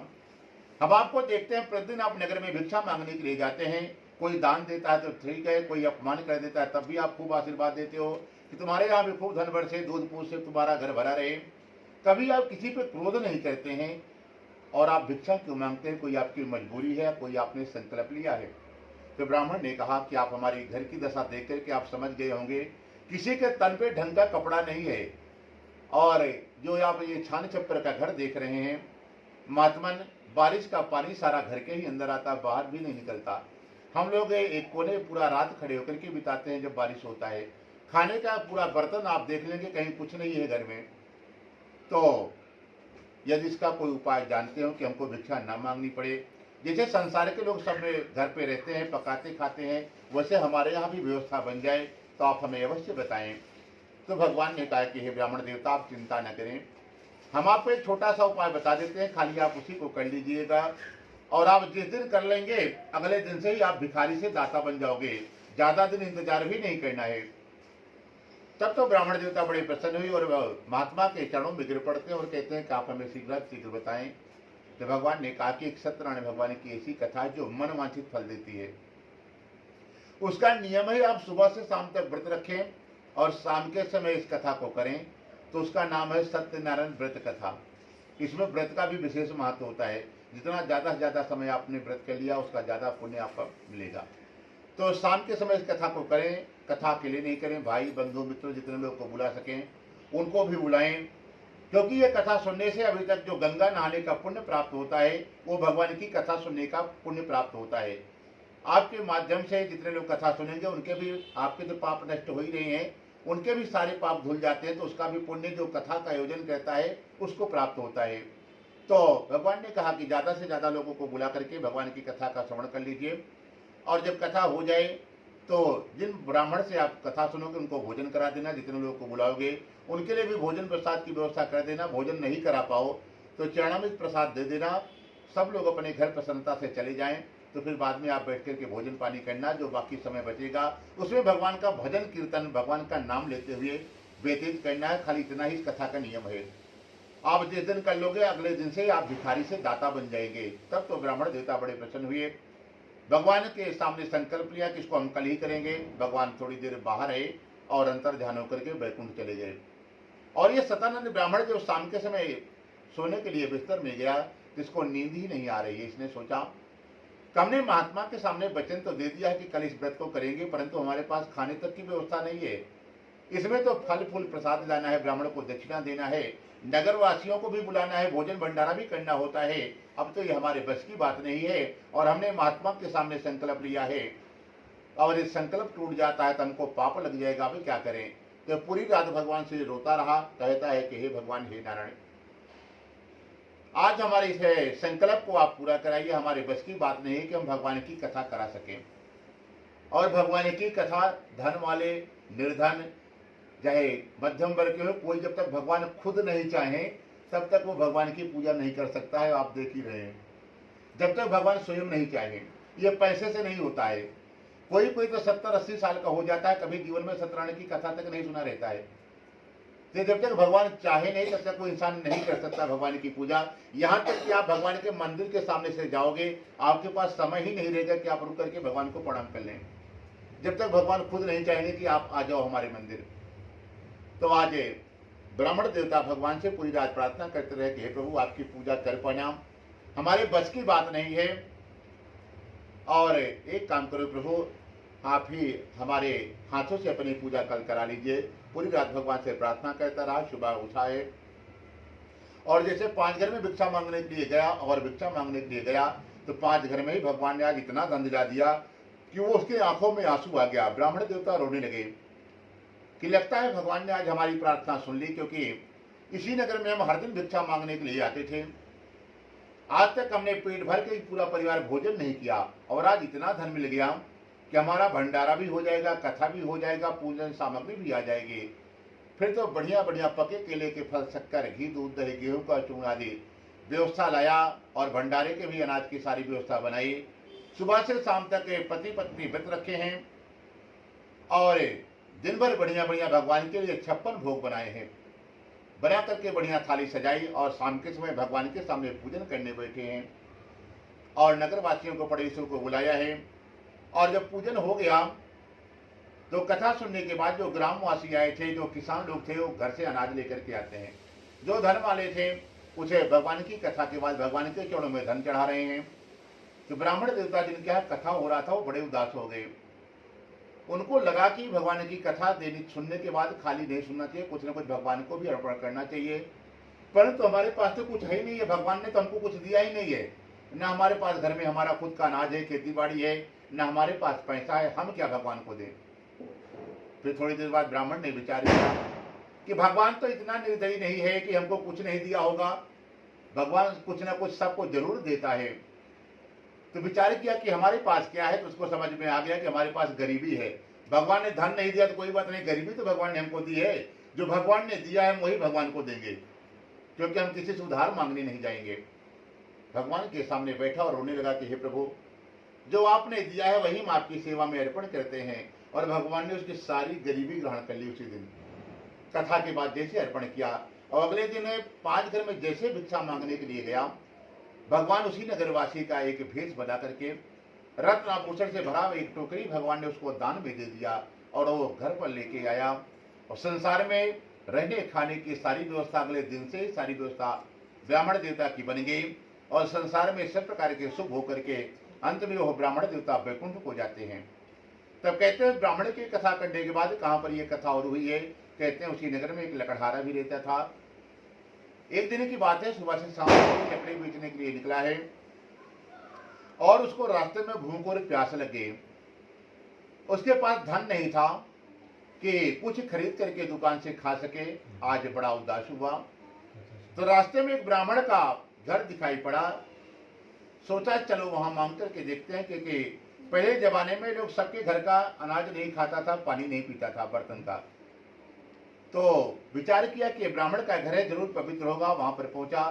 हम आपको देखते हैं प्रतिदिन आप नगर में भिक्षा मांगने के लिए जाते हैं। कोई दान देता है तो ठीक है, कोई अपमान कर देता है तब भी आप खूब आशीर्वाद देते हो कि तुम्हारे यहाँ भी खूब धन बरसे, दूध पूछ से तुम्हारा घर भरा रहे। कभी आप किसी पे क्रोध नहीं करते हैं, और आप भिक्षा क्यों मांगते हैं? कोई आपकी मजबूरी है, कोई आपने संकल्प लिया है? तो ब्राह्मण ने कहा कि आप हमारी घर की दशा देख करके आप समझ गए होंगे, किसी के तन पे ढंग का कपड़ा नहीं है, और जो आप ये छान छप्पर का घर देख रहे हैं, महात्मन बारिश का पानी सारा घर के ही अंदर आता, बाहर भी नहीं निकलता। हम लोग एक कोने पूरा रात खड़े होकर के बिताते हैं जब बारिश होता है। खाने का पूरा बर्तन आप देख लेंगे कहीं कुछ नहीं है घर में। तो यदि इसका कोई उपाय जानते हो कि हमको भिक्षा ना मांगनी पड़े, जैसे संसार के लोग सब घर पे रहते हैं, पकाते खाते हैं, वैसे हमारे यहाँ भी व्यवस्था बन जाए तो आप हमें अवश्य बताएं। तो भगवान ने कहा कि हे ब्राह्मण देवता, आप चिंता न करें, हम आपको एक छोटा सा उपाय बता देते हैं, खाली आप उसी को कर लीजिएगा, और आप जिस दिन कर लेंगे अगले दिन से ही आप भिखारी से दाता बन जाओगे। ज्यादा दिन इंतजार भी नहीं करना है। तब तो ब्राह्मण देवता बड़े प्रसन्न हुए और महात्मा के चरणों में गिर पड़ते हैं और कहते हैं कि आप हमें शीघ्र बताएं। तो भगवान ने कहा कि एक सत्यनारायण भगवान की ऐसी कथा जो मन वांछित फल देती है। उसका नियम है आप सुबह से शाम तक व्रत रखें और शाम के समय इस कथा को करें। तो उसका नाम है सत्यनारायण व्रत कथा। इसमें व्रत का भी विशेष महत्व होता है। जितना ज़्यादा से ज़्यादा समय आपने व्रत कर लिया उसका ज़्यादा पुण्य आपको मिलेगा। तो शाम के समय इस कथा को करें। कथा अकेले नहीं करें, भाई बंधु मित्र जितने लोग को बुला सकें उनको भी बुलाएं, क्योंकि ये कथा सुनने से अभी तक जो गंगा नहाने का पुण्य प्राप्त होता है वो भगवान की कथा सुनने का पुण्य प्राप्त होता है। आपके माध्यम से जितने लोग कथा सुनेंगे उनके भी आपके जो पाप नष्ट हो ही रहे हैं उनके भी सारे पाप धुल जाते हैं। तो उसका भी पुण्य जो कथा का आयोजन करता है उसको प्राप्त होता है। तो भगवान ने कहा कि ज़्यादा से ज़्यादा लोगों को बुला करके भगवान की कथा का श्रवण कर लीजिए। और जब कथा हो जाए तो जिन ब्राह्मण से आप कथा सुनोगे उनको भोजन करा देना। जितने लोगों को बुलाओगे उनके लिए भी भोजन प्रसाद की व्यवस्था कर देना। भोजन नहीं करा पाओ तो चरणामृत प्रसाद दे देना। सब लोग अपने घर प्रसन्नता से चले जाएं। तो फिर बाद में आप बैठ करके भोजन पानी करना। जो बाकी समय बचेगा उसमें भगवान का भजन कीर्तन भगवान का नाम लेते हुए व्यतीत करना है। खाली इतना ही इस कथा का नियम है। आप जिस दिन कर लोगे अगले दिन से आप भिखारी से दाता बन जाएंगे। तब तो ब्राह्मण देवता बड़े प्रसन्न हुए। भगवान के सामने संकल्प लिया कि इसको हम कल ही करेंगे। भगवान थोड़ी देर बाहर आए और अंतर ध्यान होकर के बैकुंठ चले गए। और ये सतानंद ब्राह्मण जो शाम के समय सोने के लिए बिस्तर में गया जिसको नींद ही नहीं आ रही है, इसने सोचा कि हमने महात्मा के सामने वचन तो दे दिया है कि कल इस व्रत को करेंगे, परंतु हमारे पास खाने तक की व्यवस्था नहीं है। इसमें तो फल फूल प्रसाद लाना है, ब्राह्मण को दक्षिणा देना है, नगर वासियों को भी बुलाना है, भोजन भंडारा भी करना होता है। अब तो ये हमारे बस की बात नहीं है और हमने महात्मा के सामने संकल्प लिया है और ये संकल्प टूट जाता है तो हमको पाप लग जाएगा। अभी क्या करें। तो पूरी रात भगवान से रोता रहा। कहता है कि हे भगवान, हे नारायण, आज हमारे इस संकल्प को आप पूरा कराइए। हमारे बस की बात नहीं है कि हम भगवान की कथा करा सकें। और भगवान की कथा धन वाले, निर्धन, चाहे मध्यम वर्ग के हो, कोई जब तक भगवान खुद नहीं चाहे तब तक वो भगवान की पूजा नहीं कर सकता है। आप देख ही रहे हैं, जब तक भगवान स्वयं नहीं चाहे। ये पैसे से नहीं होता है। कोई कोई तो 70-80 साल का हो जाता है, कभी जीवन में सत्यनारायण की कथा तक नहीं सुना रहता है। तो जब तक भगवान चाहे नहीं तब तक कोई इंसान नहीं कर सकता भगवान की पूजा। यहाँ तक कि आप भगवान के मंदिर के सामने से जाओगे, आपके पास समय ही नहीं रहेगा कि आप रुक करके भगवान को प्रणाम कर लें, जब तक भगवान खुद नहीं चाहेंगे कि आप आ जाओ हमारे मंदिर। तो आज ब्राह्मण देवता भगवान से पूरी रात प्रार्थना करते रहे कि हे प्रभु, आपकी पूजा कर पाना हमारे बस की बात नहीं है। और एक काम करो प्रभु, आप ही हमारे हाथों से अपनी पूजा कल करा लीजिए। पूरी रात भगवान से प्रार्थना करता रहा। सुबह उठाए और जैसे 5 घर में भिक्षा मांगने के लिए गया और भिक्षा मांगने के लिए गया तो 5 घर में ही भगवान ने आज इतना धन दिला दिया कि वो उसके आंखों में आंसू आ गया। ब्राह्मण देवता रोने लगे कि लगता है भगवान ने आज हमारी प्रार्थना सुन ली, क्योंकि इसी नगर में हम हर दिन भिक्षा मांगने के लिए आते थे। आज तक हमने पेट भर के पूरा परिवार भोजन नहीं किया और आज इतना धन मिल गया कि हमारा भंडारा भी हो जाएगा, कथा भी हो जाएगा, पूजन सामग्री भी आ जाएगी। फिर तो बढ़िया बढ़िया पके केले के फल, शक्कर, घी, दूध, दही, गेहूं का चूर्ण आदि व्यवस्था लाया और भंडारे के भी अनाज की सारी व्यवस्था बनाई। सुबह से शाम तक पति पत्नी व्रत रखे हैं और दिन भर बढ़िया बढ़िया भगवान के लिए 56 भोग बनाए हैं। बना करके बढ़िया थाली सजाई और शाम के समय भगवान के सामने पूजन करने बैठे हैं और नगरवासियों को, पड़ोसियों को बुलाया है। और जब पूजन हो गया तो कथा सुनने के बाद जो ग्रामवासी आए थे, जो किसान लोग थे, वो घर से अनाज लेकर के आते हैं। जो धन वाले थे उसे भगवान की कथा के बाद भगवान के चरणों में धन चढ़ा रहे हैं। तो ब्राह्मण देवता जिनके यहाँ कथा हो रहा था वो बड़े उदास हो गए। उनको लगा कि भगवान की कथा देनी सुनने के बाद खाली नहीं सुनना चाहिए, कुछ न कुछ भगवान को भी अर्पण करना चाहिए। परंतु हमारे पास तो कुछ है ही नहीं है, भगवान ने तो हमको कुछ दिया ही नहीं है। न हमारे पास घर में हमारा खुद का अनाज है, खेती बाड़ी है, न हमारे पास पैसा है, हम क्या भगवान को दें। फिर थोड़ी देर बाद ब्राह्मण ने विचार किया कि भगवान तो इतना निर्दयी नहीं है कि हमको कुछ नहीं दिया होगा। भगवान कुछ ना कुछ सबको जरूर देता है। तो विचार किया कि हमारे पास क्या है, तो उसको समझ में आ गया कि हमारे पास गरीबी है। भगवान ने धन नहीं दिया तो कोई बात नहीं, गरीबी तो भगवान ने हमको दी है। जो भगवान ने दिया है वही भगवान को देंगे, क्योंकि हम किसी से उधार मांगने नहीं जाएंगे। भगवान के सामने बैठा और रोने लगा कि हे प्रभु, जो आपने दिया है वही हम आपकी सेवा में अर्पण करते हैं। और भगवान ने उसकी सारी गरीबी ग्रहण कर ली उसी दिन। कथा के बाद जैसे अर्पण किया और अगले दिन 5 घर में जैसे भिक्षा मांगने के लिए गया, भगवान उसी नगरवासी का एक भेष बना करके रत्न आभूषण से भरा एक टोकरी भगवान ने उसको दान में दे दिया और वो घर पर लेके आया। और संसार में रहने खाने की सारी व्यवस्था अगले दिन से सारी व्यवस्था ब्राह्मण देवता की बन गई और संसार में सब प्रकार के सुख होकर के अंत में वो ब्राह्मण देवता वैकुंठ को जाते हैं। तब कहते हैं ब्राह्मण की कथा करने के बाद कहाँ पर ये कथा और हुई है, कहते हैं उसी नगर में एक लकड़हारा भी रहता था। एक दिन की बात है, सुबह से शाम को लकड़ी बेचने के लिए निकला है और उसको रास्ते में भूख और प्यास लगे। उसके पास धन नहीं था कि कुछ खरीद करके दुकान से खा सके। आज बड़ा उदास हुआ तो रास्ते में एक ब्राह्मण का घर दिखाई पड़ा। सोचा चलो वहां मांग करके देखते हैं, क्योंकि पहले जमाने में लोग सबके घर का अनाज नहीं खाता था, पानी नहीं पीता था बर्तन का। तो विचार किया कि ब्राह्मण का घर है, जरूर पवित्र होगा। वहां पर पहुंचा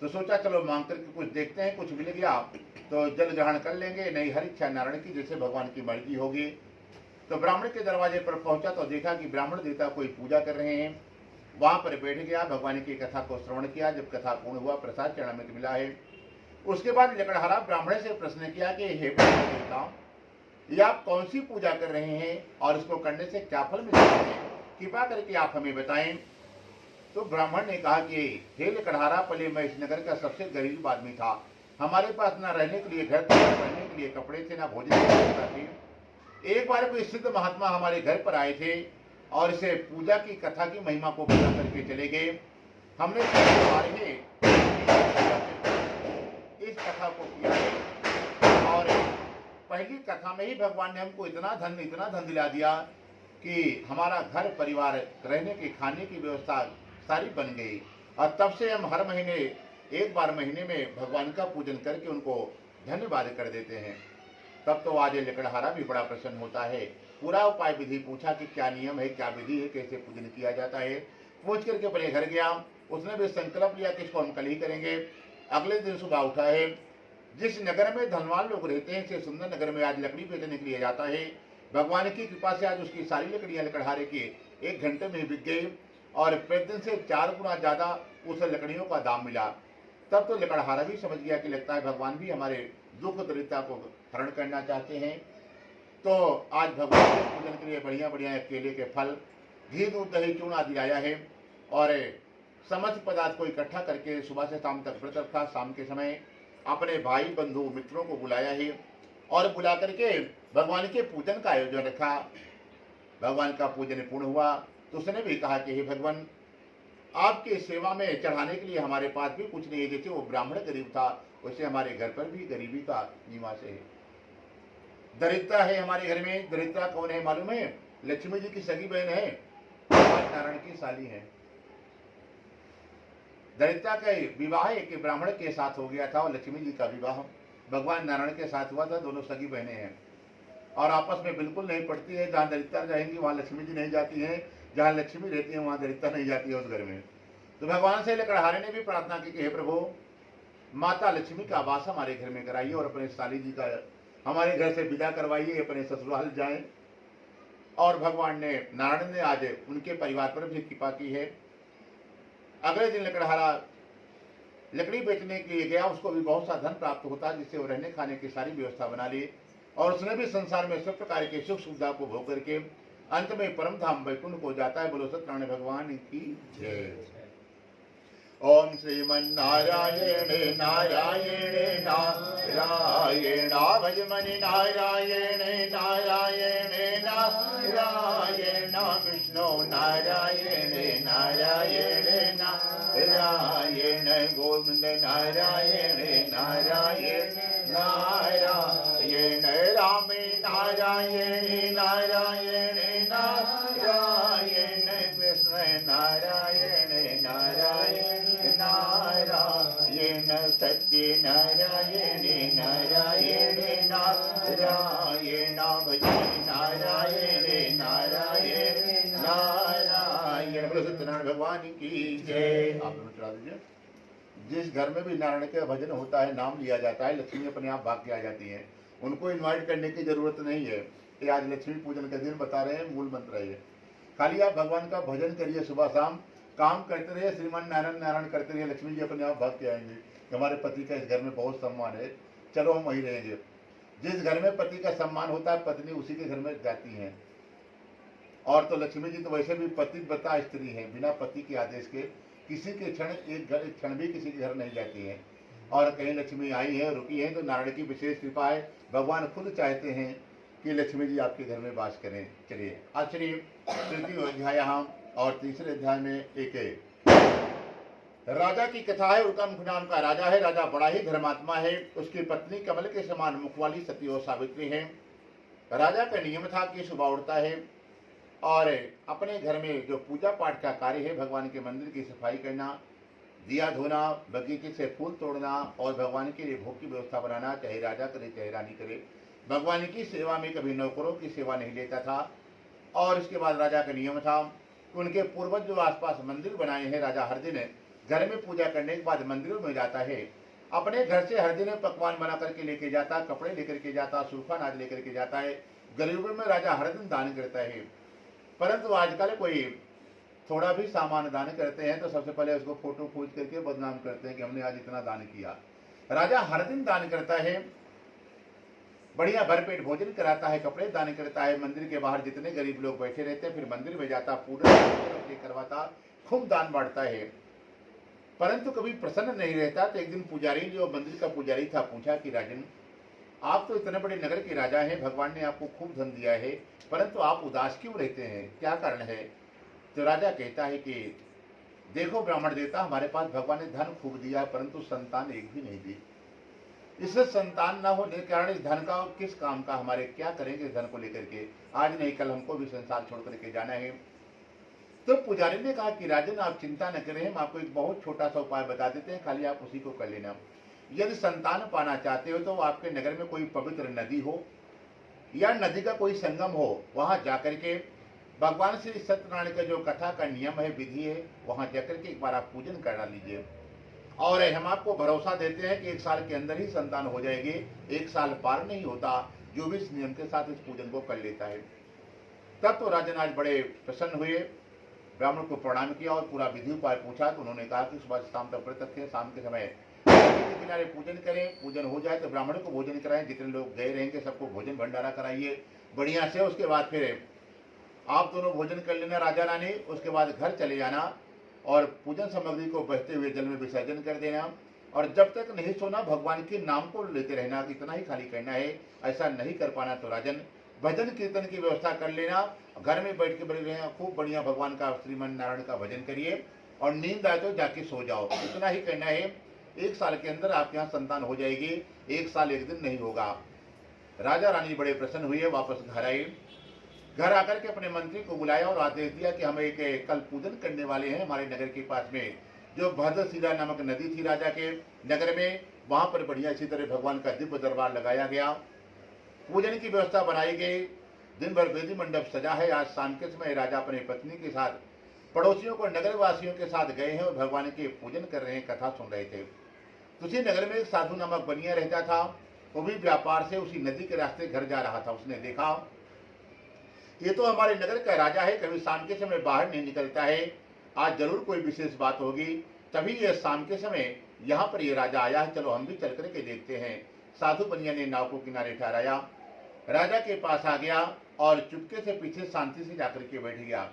तो सोचा चलो मांग करके कुछ देखते हैं, कुछ मिल गया तो जल ग्रहण कर लेंगे, नहीं हर इच्छा नारायण की, जैसे भगवान की मर्जी होगी। तो ब्राह्मण के दरवाजे पर पहुंचा तो देखा कि ब्राह्मण देवता कोई पूजा कर रहे हैं। वहां पर बैठ गया, भगवान की कथा को श्रवण किया। जब कथा पूर्ण हुआ, प्रसाद चरणामृत मिला है। उसके बाद लकड़हारा ब्राह्मण से प्रश्न किया कि हे ब्राह्मण देवता, ये आप कौन सी पूजा कर रहे हैं और इसको करने से क्या फल मिलता है, कृपा करके आप हमें बताएं। तो ब्राह्मण ने कहा कि हे लकड़हारा, पहले मैं इस नगर का सबसे गरीब आदमी था। हमारे पास ना रहने के लिए घर था, ना पहनने के लिए कपड़े थे, ना भोजन की व्यवस्था थी। एक बार कोई सिद्ध महात्मा हमारे घर पर आए थे और इसे पूजा की कथा की महिमा को बता करके चले गए। हमने इस कथा को किया है और पहली कथा में ही भगवान ने हमको इतना धन दिला दिया कि हमारा घर परिवार रहने की खाने की व्यवस्था सारी बन गई। और तब से हम हर महीने एक बार महीने में भगवान का पूजन करके उनको धन्यवाद कर देते हैं। तब तो आज लकड़हारा भी बड़ा प्रसन्न होता है। पूरा उपाय विधि पूछा कि क्या नियम है, क्या विधि है, कैसे पूजन किया जाता है। पूछ करके अपने घर गया। उसने भी संकल्प लिया कि इसको हम कल ही करेंगे। अगले दिन सुबह उठा है। जिस नगर में धनवान लोग रहते हैं, से सुंदर नगर में आज लकड़ी बेचने के लिए जाता है। भगवान की कृपा से आज उसकी सारी लकड़ियां लकड़हारे की 1 घंटे में बिक गई और प्रतिदिन से 4 गुना ज्यादा उस लकड़ियों का दाम मिला। तब तो लकड़हारा भी समझ गया कि लगता है भगवान भी हमारे दुख दरिद्रता को हरण करना चाहते हैं। तो आज भगवान के पूजन के लिए बढ़िया बढ़िया केले के फल, घी, दूध, दही, चूर्ण आदि लाया है और समस्त पदार्थ को इकट्ठा करके सुबह से शाम तक व्रत रखा। शाम के समय अपने भाई बंधु मित्रों को बुलाया है और बुला करके भगवान के पूजन का आयोजन रखा। भगवान का पूजन पूर्ण हुआ तो उसने भी कहा कि हे भगवान, आपकी सेवा में चढ़ाने के लिए हमारे पास भी कुछ नहीं है। जैसे वो ब्राह्मण गरीब था, वैसे हमारे घर पर भी गरीबी का निवास है, दरिद्रता है हमारे घर में। दरिद्रता कौन है मालूम है? लक्ष्मी जी की सगी बहन है, भगवान नारायण की साली है। दरिद्रता का विवाह एक ब्राह्मण के साथ हो गया था और लक्ष्मी जी का विवाह भगवान नारायण के साथ हुआ था। दोनों सगी बहनें हैं और आपस में बिल्कुल नहीं पड़ती है। जहाँ दरिद्रता जाएंगी वहाँ लक्ष्मी जी नहीं जाती है, जहाँ लक्ष्मी रहती है वहाँ दरिद्रता नहीं जाती है उस घर में। तो भगवान से लकड़हारे ने भी प्रार्थना की कि हे प्रभु, माता लक्ष्मी का वास हमारे घर में कराइए और अपने साली जी का हमारे घर से विदा करवाइए, अपने ससुराल जाएं। और भगवान ने नारायण ने आज उनके परिवार पर भी कृपा की है। अगले दिन लकड़हारा लकड़ी बेचने के लिए गया। उसको भी बहुत सा धन प्राप्त होता है, जिससे वो रहने खाने की सारी व्यवस्था बना ली और उसने भी संसार में सब प्रकार के सुख सुविधा को भोग करके अंत में परम धाम वैकुंठ को जाता है। बोलो सत्यनारायण भगवान की जय। ओम श्रीमन्नारायण नारायण नारायण भजमनि नारायण नारायण नारायण विष्णु नारायण नारायण नारायण गोविंद नारायण नारायण नारायण राम नारायण नारायण नारायण कृष्ण नारायण नारायण नारायण सत्य नारायण नारायण नारायण भजन नारायण नारायण नारायण। बोलो सत्यनारायण भगवान की जय। आप चला दीजिए। जिस घर में भी नारायण का भजन होता है, नाम लिया जाता है, लक्ष्मी अपने आप भाग के आ जाती है। उनको इन्वाइट करने की जरूरत नहीं है। ये आज लक्ष्मी पूजन का दिन बता रहे हैं, मूल मंत्र है। खाली आप भगवान का भजन करिए, सुबह शाम काम करते रहिए, श्रीमान नारायण नारायण करते रहिए, लक्ष्मी जी अपने आप भाग के आएंगे। हमारे पति का इस घर में बहुत सम्मान है, चलो हम वहीं रहेंगे। जिस घर में पति का सम्मान होता है, पत्नी उसी के घर में जाती है। और तो लक्ष्मी जी तो वैसे भी पतिव्रता स्त्री है, बिना पति के आदेश के किसी के एक क्षण भी किसी के घर नहीं जाती है। और कहीं लक्ष्मी आई है, रुकी है, तो नारायण की विशेष कृपा है। भगवान खुद चाहते हैं कि लक्ष्मी जी आपके घर में वास करें। चलिए आज श्री तृतीय अध्याय और तीसरे अध्याय में एक राजा की कथा है। उल्कामुख नाम का राजा है। राजा बड़ा ही धर्मात्मा है। उसकी पत्नी कमल के समान मुख वाली सती और सावित्री है। राजा का नियम था कि सुबह उठता है और अपने घर में जो पूजा पाठ का कार्य है, भगवान के मंदिर की सफाई करना, दिया धोना, बगीचे से फूल तोड़ना और भगवान के लिए भोग की व्यवस्था बनाना, चाहे राजा करे चाहे रानी करे। भगवान की सेवा में कभी नौकरों की सेवा नहीं लेता था। और इसके बाद राजा का नियम था कि उनके पूर्वज जो आसपास मंदिर बनाए हैं, राजा हर दिन घर में पूजा करने के बाद मंदिरों में जाता है। अपने घर से हर दिन पकवान बना करके लेके जाता, कपड़े लेकर के जाता, सुरखा अनाज लेकर के जाता है। गरीबों में राजा हर दिन दान करता है। परंतु आजकल कोई थोड़ा भी सामान दान करते हैं तो सबसे पहले उसको फोटो खोज करके बदनाम करते हैं कि हमने आज इतना दान किया। राजा हर दिन दान करता है, बढ़िया भरपेट भोजन कराता है, कपड़े दान करता है। मंदिर के बाहर जितने गरीब लोग बैठे रहते हैं, फिर मंदिर में जाता, पूजा करवाता, खूब दान बांटता है। परंतु कभी प्रसन्न नहीं रहता। तो एक दिन पुजारी, जो मंदिर का पुजारी था, पूछा कि राजन, आप तो इतने बड़े नगर के राजा हैं, भगवान ने आपको खूब धन दिया है, परंतु आप उदास क्यों रहते हैं, क्या कारण है? तो राजा कहता है कि देखो ब्राह्मण देवता, हमारे पास भगवान ने धन खूब दिया है, परंतु संतान एक भी नहीं दी। इससे संतान न होने के कारण इस धन का किस काम का, हमारे क्या करेंगे इस धन को लेकर के, आज नहीं कल हमको भी संसार छोड़ करके जाना है। तो पुजारी ने कहा कि राजन आप चिंता न करें, हम आपको एक बहुत छोटा सा उपाय बता देते हैं, खाली आप उसी को कर लेना। यदि संतान पाना चाहते हो तो आपके नगर में कोई पवित्र नदी हो या नदी का कोई संगम हो, वहां जाकर के भगवान श्री सत्यनारायण का जो कथा का नियम है, विधि है, वहां जाकर के एक बार आप पूजन करा लीजिए। और हम आपको भरोसा देते हैं कि 1 साल के अंदर ही संतान हो जाएगी। 1 साल पार नहीं होता जो भी इस नियम के साथ इस पूजन को कर लेता है। तब तो राजन आज बड़े प्रसन्न हुए, ब्राह्मण को प्रणाम किया और पूरा विधि उपाय पूछा। तो उन्होंने कहा कि सुबह शाम तक व्रत रखें, शाम के समय नदी के किनारे पूजन करें, पूजन हो जाए तो ब्राह्मण को भोजन कराएं, जितने लोग गए रहेंगे सबको भोजन भंडारा कराइए बढ़िया से। उसके बाद फिर आप दोनों भोजन कर लेना राजा रानी, उसके बाद घर चले जाना और पूजन सामग्री को बहते हुए जल में विसर्जन कर देना। और जब तक नहीं सोना भगवान के नाम को लेते रहना, इतना ही खाली करना है। ऐसा नहीं कर पाना तो राजन भजन कीर्तन की व्यवस्था कर लेना, घर में बैठ के बड़े खूब बढ़िया भगवान का श्रीमान नारायण का भजन करिए और नींद आए तो जाके सो जाओ। इतना ही करना है। 1 साल के अंदर आपके यहाँ संतान हो जाएगी। 1 साल 1 दिन नहीं होगा। राजा रानी बड़े प्रसन्न हुए, वापस घर आए। घर आकर के अपने मंत्री को बुलाया और आदेश दिया कि हम एक कल पूजन करने वाले हैं। हमारे नगर के पास में जो भद्रशिला नामक नदी थी राजा के नगर में, वहां पर बढ़िया इसी तरह भगवान का दिव्य दरबार लगाया गया, पूजन की व्यवस्था बनाई गई। दिन भर वेदी मंडप सजा है। आज शाम के समय राजा अपनी पत्नी के साथ पड़ोसियों को नगर वासियों के साथ गए हैं और भगवान के पूजन कर रहे हैं, कथा सुन रहे थे। उसी नगर में एक साधु नामक बनिया रहता था। वो भी व्यापार से उसी नदी के रास्ते घर जा रहा था। उसने देखा ये तो हमारे नगर का राजा है, कभी शाम के समय बाहर नहीं निकलता है, आज जरूर कोई विशेष बात होगी। तभी ये शाम के समय यहाँ पर ये राजा आया है, चलो हम भी चल करके देखते हैं। साधु बनिया ने नाव को किनारे ठहराया, राजा के पास आ गया और चुपके से पीछे शांति से जाकर के बैठ गया।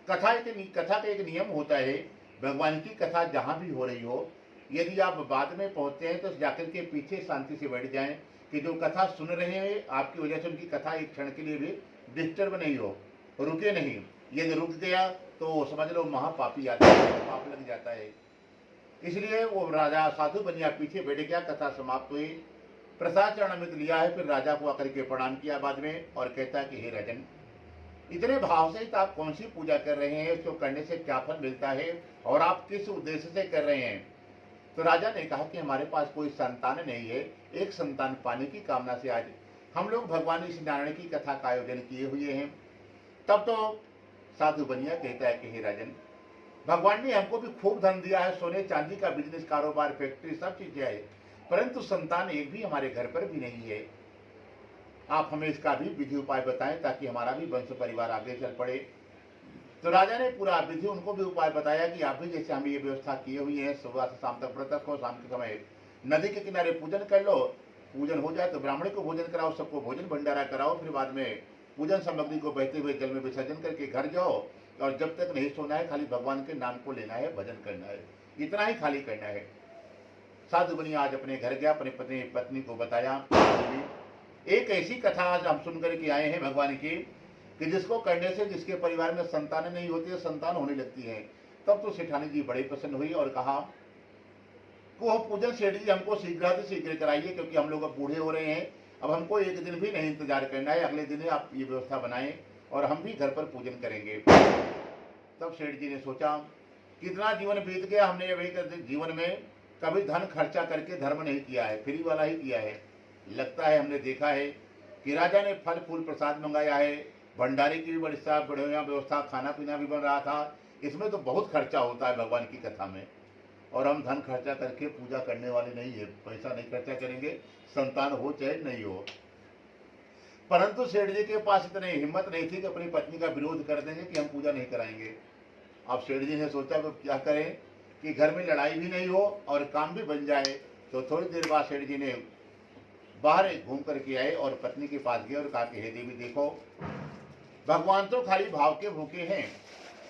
कथा का एक नियम होता है, भगवान की कथा जहाँ भी हो रही हो, यदि आप बाद में पहुंचते हैं तो जाकर के पीछे शांति से बैठ जाएं कि जो कथा सुन रहे हैं आपकी वजह से उनकी कथा एक क्षण के लिए भी डिस्टर्ब नहीं हो, रुके नहीं। यदि रुक गया तो समझ लो महापापी आता है, पाप लग जाता है। इसलिए वो राजा साधु बनिया पीछे बैठ गया। कथा समाप्त हुई, प्रसाद चरणामृत लिया है, फिर राजा को आकर के प्रणाम किया बाद में और कहता है कि हे राजन, इतने भाव से आप कौन सी पूजा कर रहे हैं, इसको करने से क्या फल मिलता है और आप किस उद्देश्य से कर रहे हैं? तो राजा ने कहा कि हमारे पास कोई संतान नहीं है, एक संतान पाने की कामना से आज हम लोग भगवान श्री नारायण की कथा का आयोजन किए हुए हैं। तब तो साधु बनिया कहता है कि हे राजन, भगवान ने हमको भी खूब धन दिया है, सोने चांदी का बिजनेस, कारोबार, फैक्ट्री, सब चीजें है, परंतु संतान एक भी हमारे घर पर भी नहीं है। आप हमें इसका भी विधि उपाय बताएं ताकि हमारा भी वंश परिवार आगे चल पड़े। तो राजा ने पूरा विधि उनको भी उपाय बताया कि आप भी जैसे हम ये व्यवस्था किए हुई है, सुबह से शाम तक व्रत रखो, शाम के समय नदी के किनारे पूजन कर लो, पूजन हो जाए तो ब्राह्मण को भोजन कराओ, सबको भोजन भंडारा कराओ, फिर बाद में पूजन सामग्री को बहते हुए जल में विसर्जन करके घर जाओ, और जब तक नहीं सोना है खाली भगवान के नाम को लेना है, भजन करना है, इतना ही खाली करना है। साधु बनी आज अपने घर गया, अपने पत्नी को बताया। एक ऐसी कथा आज हम सुनकर के आए हैं भगवान की कि जिसको करने से जिसके परिवार में संतान नहीं होती है, संतान होने लगती है। तब तो सेठानी जी बड़े प्रसन्न हुई और कहा वो पूजन सेठ जी हमको शीघ्र से शीघ्र कराइए, क्योंकि हम लोग अब बूढ़े हो रहे हैं, अब हमको एक दिन भी नहीं इंतजार करना है, अगले दिन आप ये व्यवस्था बनाएं और हम भी घर पर पूजन करेंगे। तब सेठ जी ने सोचा कितना जीवन बीत गया, हमने अभी जीवन में कभी धन खर्चा करके धर्म नहीं किया है, फ्री वाला ही किया है। लगता है हमने देखा है कि राजा ने फल फूल प्रसाद मंगाया है, भंडारे की भी बढ़िया व्यवस्था, खाना पीना भी बन रहा था, इसमें तो बहुत खर्चा होता है भगवान की कथा में, और हम धन खर्चा करके पूजा करने वाले नहीं है, पैसा नहीं खर्चा करेंगे, संतान हो चाहे नहीं हो। परंतु सेठ जी के पास इतनी हिम्मत नहीं थी कि अपनी पत्नी का विरोध कर देंगे कि हम पूजा नहीं कराएंगे। अब सेठ जी ने सोचा कि क्या करें कि घर में लड़ाई भी नहीं हो और काम भी बन जाए। तो थोड़ी देर बाद सेठ जी ने बाहर घूम करके आए और पत्नी के पास गए और कहा कि हे देवी देखो, भगवान तो खाली भाव के भूखे हैं,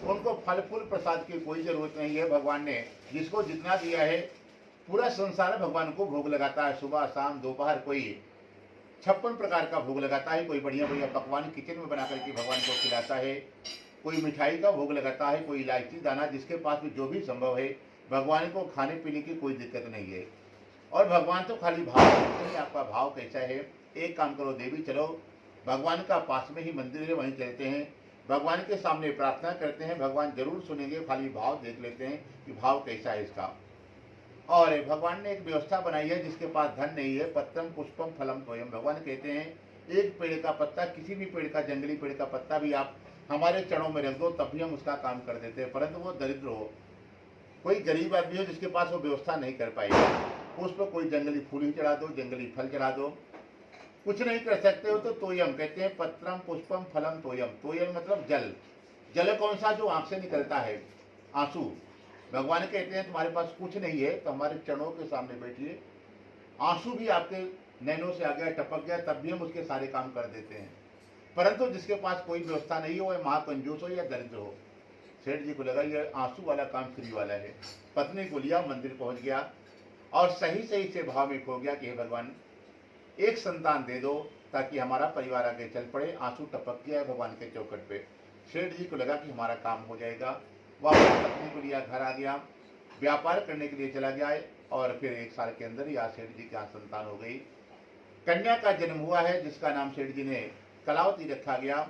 उनको फल फूल प्रसाद की कोई जरूरत नहीं है। भगवान ने जिसको जितना दिया है, पूरा संसार भगवान को भोग लगाता है, सुबह शाम दोपहर, कोई 56 प्रकार का भोग लगाता है, कोई बढ़िया बढ़िया पकवान किचन में बना करके भगवान को खिलाता है, कोई मिठाई का भोग लगाता है, कोई इलायची दाना, जिसके पास भी जो भी संभव है, भगवान को खाने पीने की कोई दिक्कत नहीं है। और भगवान तो खाली भाव देखते हैं, आपका भाव कैसा है। एक काम करो देवी, चलो भगवान का पास में ही मंदिर है, वहीं चलते हैं, भगवान के सामने प्रार्थना करते हैं, भगवान जरूर सुनेंगे, खाली भाव देख लेते हैं कि भाव कैसा है इसका। और भगवान ने एक व्यवस्था बनाई है, जिसके पास धन नहीं है, पत्रम पुष्पम फलम तोयम, भगवान कहते हैं एक पेड़ का पत्ता, किसी भी पेड़ का, जंगली पेड़ का पत्ता भी आप हमारे चरणों में रख दो, तब भी हम उसका काम कर देते हैं, परंतु वो दरिद्र हो, कोई गरीब आदमी हो जिसके पास वो व्यवस्था नहीं कर पाएगा, उस पर कोई जंगली फूल ही चढ़ा दो, जंगली फल चढ़ा दो, कुछ नहीं कर सकते हो तो तोयम कहते हैं, पत्रम पुष्पम फलम तोयम। तोयम मतलब जल, जल कौन सा, जो आंख से निकलता है, आंसू। भगवान कहते हैं तुम्हारे पास कुछ नहीं है तो हमारे चरणों के सामने बैठिए, आंसू भी आपके नैनों से आ गया, टपक गया, तब भी हम उसके सारे काम कर देते हैं। परंतु जिसके पास कोई व्यवस्था नहीं हो, महाकंजूस हो या दरिद्र हो, सेठ जी को लगा ये आंसू वाला काम फ्री वाला है। पत्नी को लिया, मंदिर पहुंच गया और सही सही से भाव में खो गया कि हे भगवान एक संतान दे दो ताकि हमारा परिवार आगे चल पड़े। आंसू टपक गया भगवान के चौखट पे। सेठ जी को लगा कि हमारा काम हो जाएगा, वापस पत्नी को लिया, घर आ गया, व्यापार करने के लिए चला गया और फिर 1 साल के अंदर ही आज सेठ जी की संतान हो गई। कन्या का जन्म हुआ है जिसका नाम सेठ जी ने कलावती रखा गया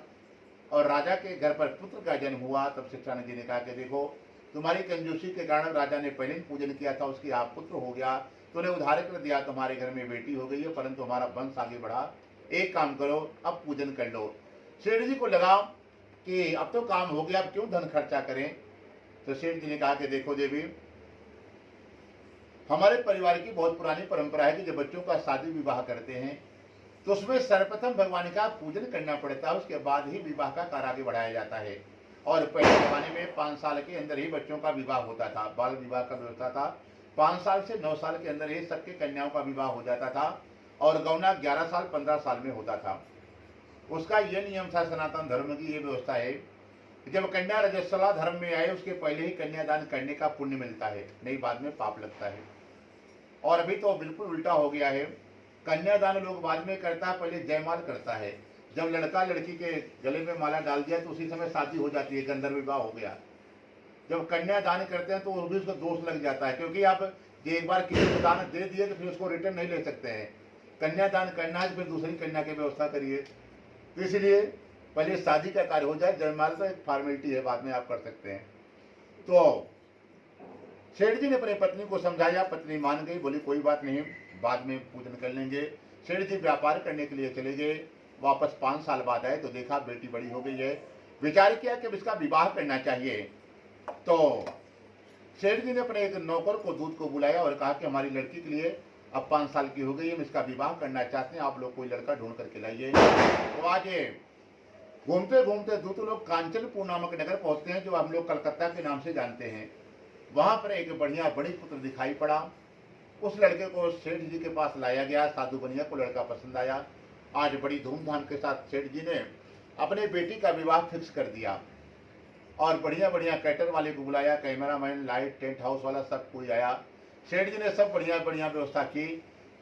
और राजा के घर पर पुत्र का जन्म हुआ। तब सेठानी जी ने कहा कि देखो तुम्हारी कंजूसी के कारण राजा ने पहले पूजन किया था, उसकी आप पुत्र हो गया, तूने उधार कर दिया, तुम्हारे घर में बेटी हो गई है, परंतु हमारा वंश आगे बढ़ा, एक काम करो अब पूजन कर लो। सेठ जी को लगा कि अब तो काम हो गया, अब क्यों धन खर्चा करें। तो सेठ जी ने कहा कि देखो देवी, हमारे परिवार की बहुत पुरानी परंपरा है कि जब बच्चों का शादी विवाह करते हैं तो उसमें सर्वप्रथम भगवान का पूजन करना पड़ता है, उसके बाद ही विवाह का कार्य आगे बढ़ाया जाता है। और पहले जमाने में 5 साल के अंदर ही बच्चों का विवाह होता था, बाल विवाह का व्यवस्था था। 5 साल से 9 साल के अंदर ही सबके कन्याओं का विवाह हो जाता था और गौना 11 साल 15 साल में होता था। उसका यह नियम था, सनातन धर्म की ये व्यवस्था है, जब कन्या रजस्वला धर्म में आए उसके पहले ही कन्यादान करने का पुण्य मिलता है, नहीं बाद में पाप लगता है। और अभी तो बिल्कुल उल्टा हो गया है, कन्यादान लोग बाद में करता है, पहले जयमाल करता है। जब लड़का लड़की के गले में माला डाल दिया तो उसी समय शादी हो जाती है, गंधर्व विवाह हो गया। जब कन्यादान करते हैं तो वो भी उसको दोष लग जाता है, क्योंकि आप एक बार किसी को दान दे दिए तो फिर उसको रिटर्न नहीं ले सकते हैं। कन्यादान करना है तो फिर दूसरी कन्या की व्यवस्था करिए, तो इसलिए पहले शादी का कार्य हो जाए, जयमाल तो एक फॉर्मेलिटी है, बाद में आप कर सकते हैं। तो सेठ जी ने अपनी पत्नी को समझाया, पत्नी मान गई, बोली कोई बात नहीं, बाद में पूजन कर लेंगे। सेठ जी व्यापार करने के लिए चले गए, वापस 5 साल बाद आए तो देखा बेटी बड़ी हो गई है। विचार किया कि अब इसका विवाह करना चाहिए। तो सेठ जी ने अपने एक नौकर को दूध को बुलाया और कहा कि हमारी लड़की के लिए अब 5 साल की हो गई है, हम इसका विवाह करना चाहते हैं, आप लोग कोई लड़का ढूंढ करके लाइए। तो आज घूमते घूमते दूत लोग कांचनपुर नामक नगर पहुंचते हैं, जो हम लोग कलकत्ता के नाम से जानते हैं। वहां पर एक बढ़िया बड़ी पुत्र दिखाई पड़ा। उस लड़के को सेठ जी के पास लाया गया। साधु बनिया को लड़का पसंद आया। आज बड़ी धूमधाम के साथ सेठ जी ने अपने बेटी का विवाह फिक्स कर दिया और बढ़िया बढ़िया कैटर वाले को बुलाया, कैमरामैन, लाइट, टेंट हाउस वाला सब कोई आया। सेठ जी ने सब बढ़िया बढ़िया व्यवस्था की,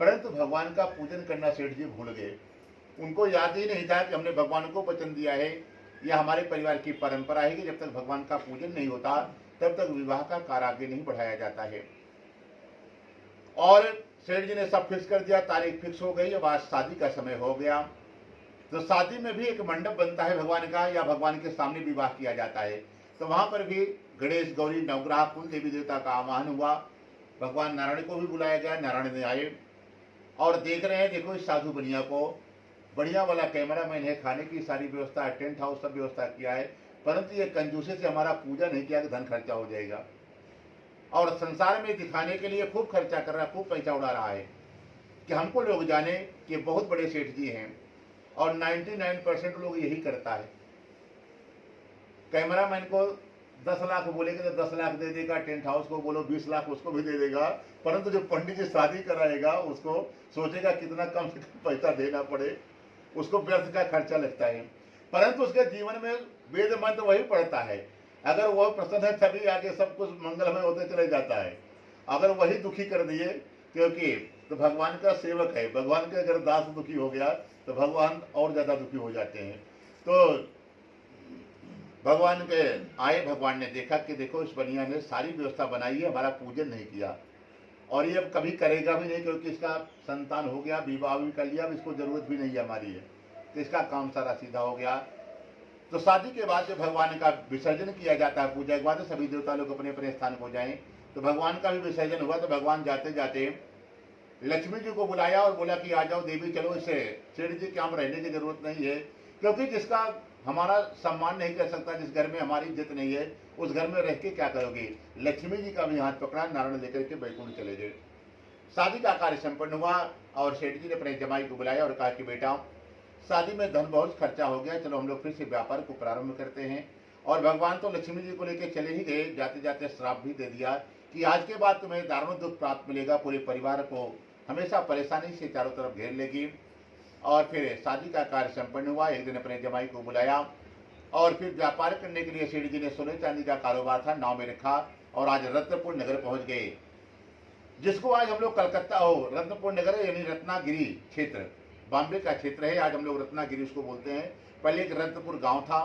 परंतु भगवान का पूजन करना सेठ जी भूल गए। उनको याद ही नहीं था कि हमने भगवान को वचन दिया है, यह हमारे परिवार की परंपरा है कि जब तक भगवान का पूजन नहीं होता तब तक विवाह का कार्य आगे नहीं बढ़ाया जाता है। और सेठ जी ने सब फिक्स कर दिया, तारीख फिक्स हो गई। अब आज शादी का समय हो गया। तो शादी में भी एक मंडप बनता है भगवान का, या भगवान के सामने विवाह किया जाता है। तो वहां पर भी गणेश, गौरी, नवग्रह, कुल देवी देवता का आह्वान हुआ। भगवान नारायण को भी बुलाया गया। नारायण ने आए और देख रहे हैं, देखो इस साधु बनिया को, बढ़िया वाला कैमरामैन है, खाने की सारी व्यवस्था, टेंट हाउस सब व्यवस्था किया है, परंतु ये कंजूसी से हमारा पूजा नहीं किया कि धन खर्चा हो जाएगा। और संसार में दिखाने के लिए खूब खर्चा कर रहा है, खूब पैसा उड़ा रहा है कि हमको लोग जाने कि बहुत बड़े सेठ जी हैं। और 99% लोग यही करता है। कैमरामैन को 10 लाख बोलेंगे तो 10 लाख दे देगा, टेंट हाउस को बोलो 20 लाख उसको भी दे देगा, परंतु जो पंडित जी शादी कराएगा उसको सोचेगा कितना कम से कम पैसा देना पड़े, उसको व्यर्थ का खर्चा लगता है। परंतु उसके जीवन में वेद मंत्र वही पढ़ता है। अगर वह प्रसन्न है तभी आगे सब कुछ मंगलमय होते चले जाता है। अगर वही दुखी कर दिए, क्योंकि तो भगवान का सेवक है, भगवान के अगर दास दुखी हो गया तो भगवान और ज्यादा दुखी हो जाते हैं। तो भगवान के आए, भगवान ने देखा कि देखो इस बनिया ने सारी व्यवस्था बनाई है, हमारा पूजन नहीं किया और ये अब कभी करेगा भी नहीं, क्योंकि इसका संतान हो गया, विवाह भी कर लिया, अब इसको जरूरत भी नहीं है हमारी है, तो इसका काम सारा सीधा हो गया। तो शादी के बाद जब भगवान का विसर्जन किया जाता है, पूजा के बाद सभी देवता लोग अपने अपने स्थान को जाएं, तो भगवान का भी विसर्जन हुआ। तो भगवान जाते जाते लक्ष्मी जी को बुलाया और बोला कि आ जाओ देवी, चलो इसे सेठ जी के हम रहने की जरूरत नहीं है, क्योंकि जिसका हमारा सम्मान नहीं कर सकता, जिस घर में हमारी इज्जत नहीं है, उस घर में रह के क्या करोगे। लक्ष्मी जी का भी हाथ पकड़ा, नारायण लेकर के बैकुंठ चले गए। शादी का कार्य संपन्न हुआ और सेठ जी ने अपने जमाई को बुलाया और कहा कि बेटा शादी में धन बहुत खर्चा हो गया, चलो हम लोग फिर से व्यापार को प्रारंभ करते हैं। और भगवान तो लक्ष्मी जी को लेकर चले ही गए, जाते जाते श्राप भी दे दिया कि आज के बाद तुम्हें दारुण दुख प्राप्त मिलेगा, पूरे परिवार को हमेशा परेशानी से चारों तरफ घेर लेगी। और फिर शादी का कार्य संपन्न हुआ। एक दिन अपने जमाई को बुलाया और फिर व्यापार करने के लिए सेठ जी ने सोने चांदी का कारोबार था, नाव में रखा और आज रत्नपुर नगर पहुंच गए, जिसको आज हम लोग कलकत्ता हो रत्नपुर नगर यानी रत्नागिरी क्षेत्र, बॉम्बे का क्षेत्र है, आज हम लोग रत्नागिरी उसको बोलते हैं। पहले एक रत्नपुर गांव था,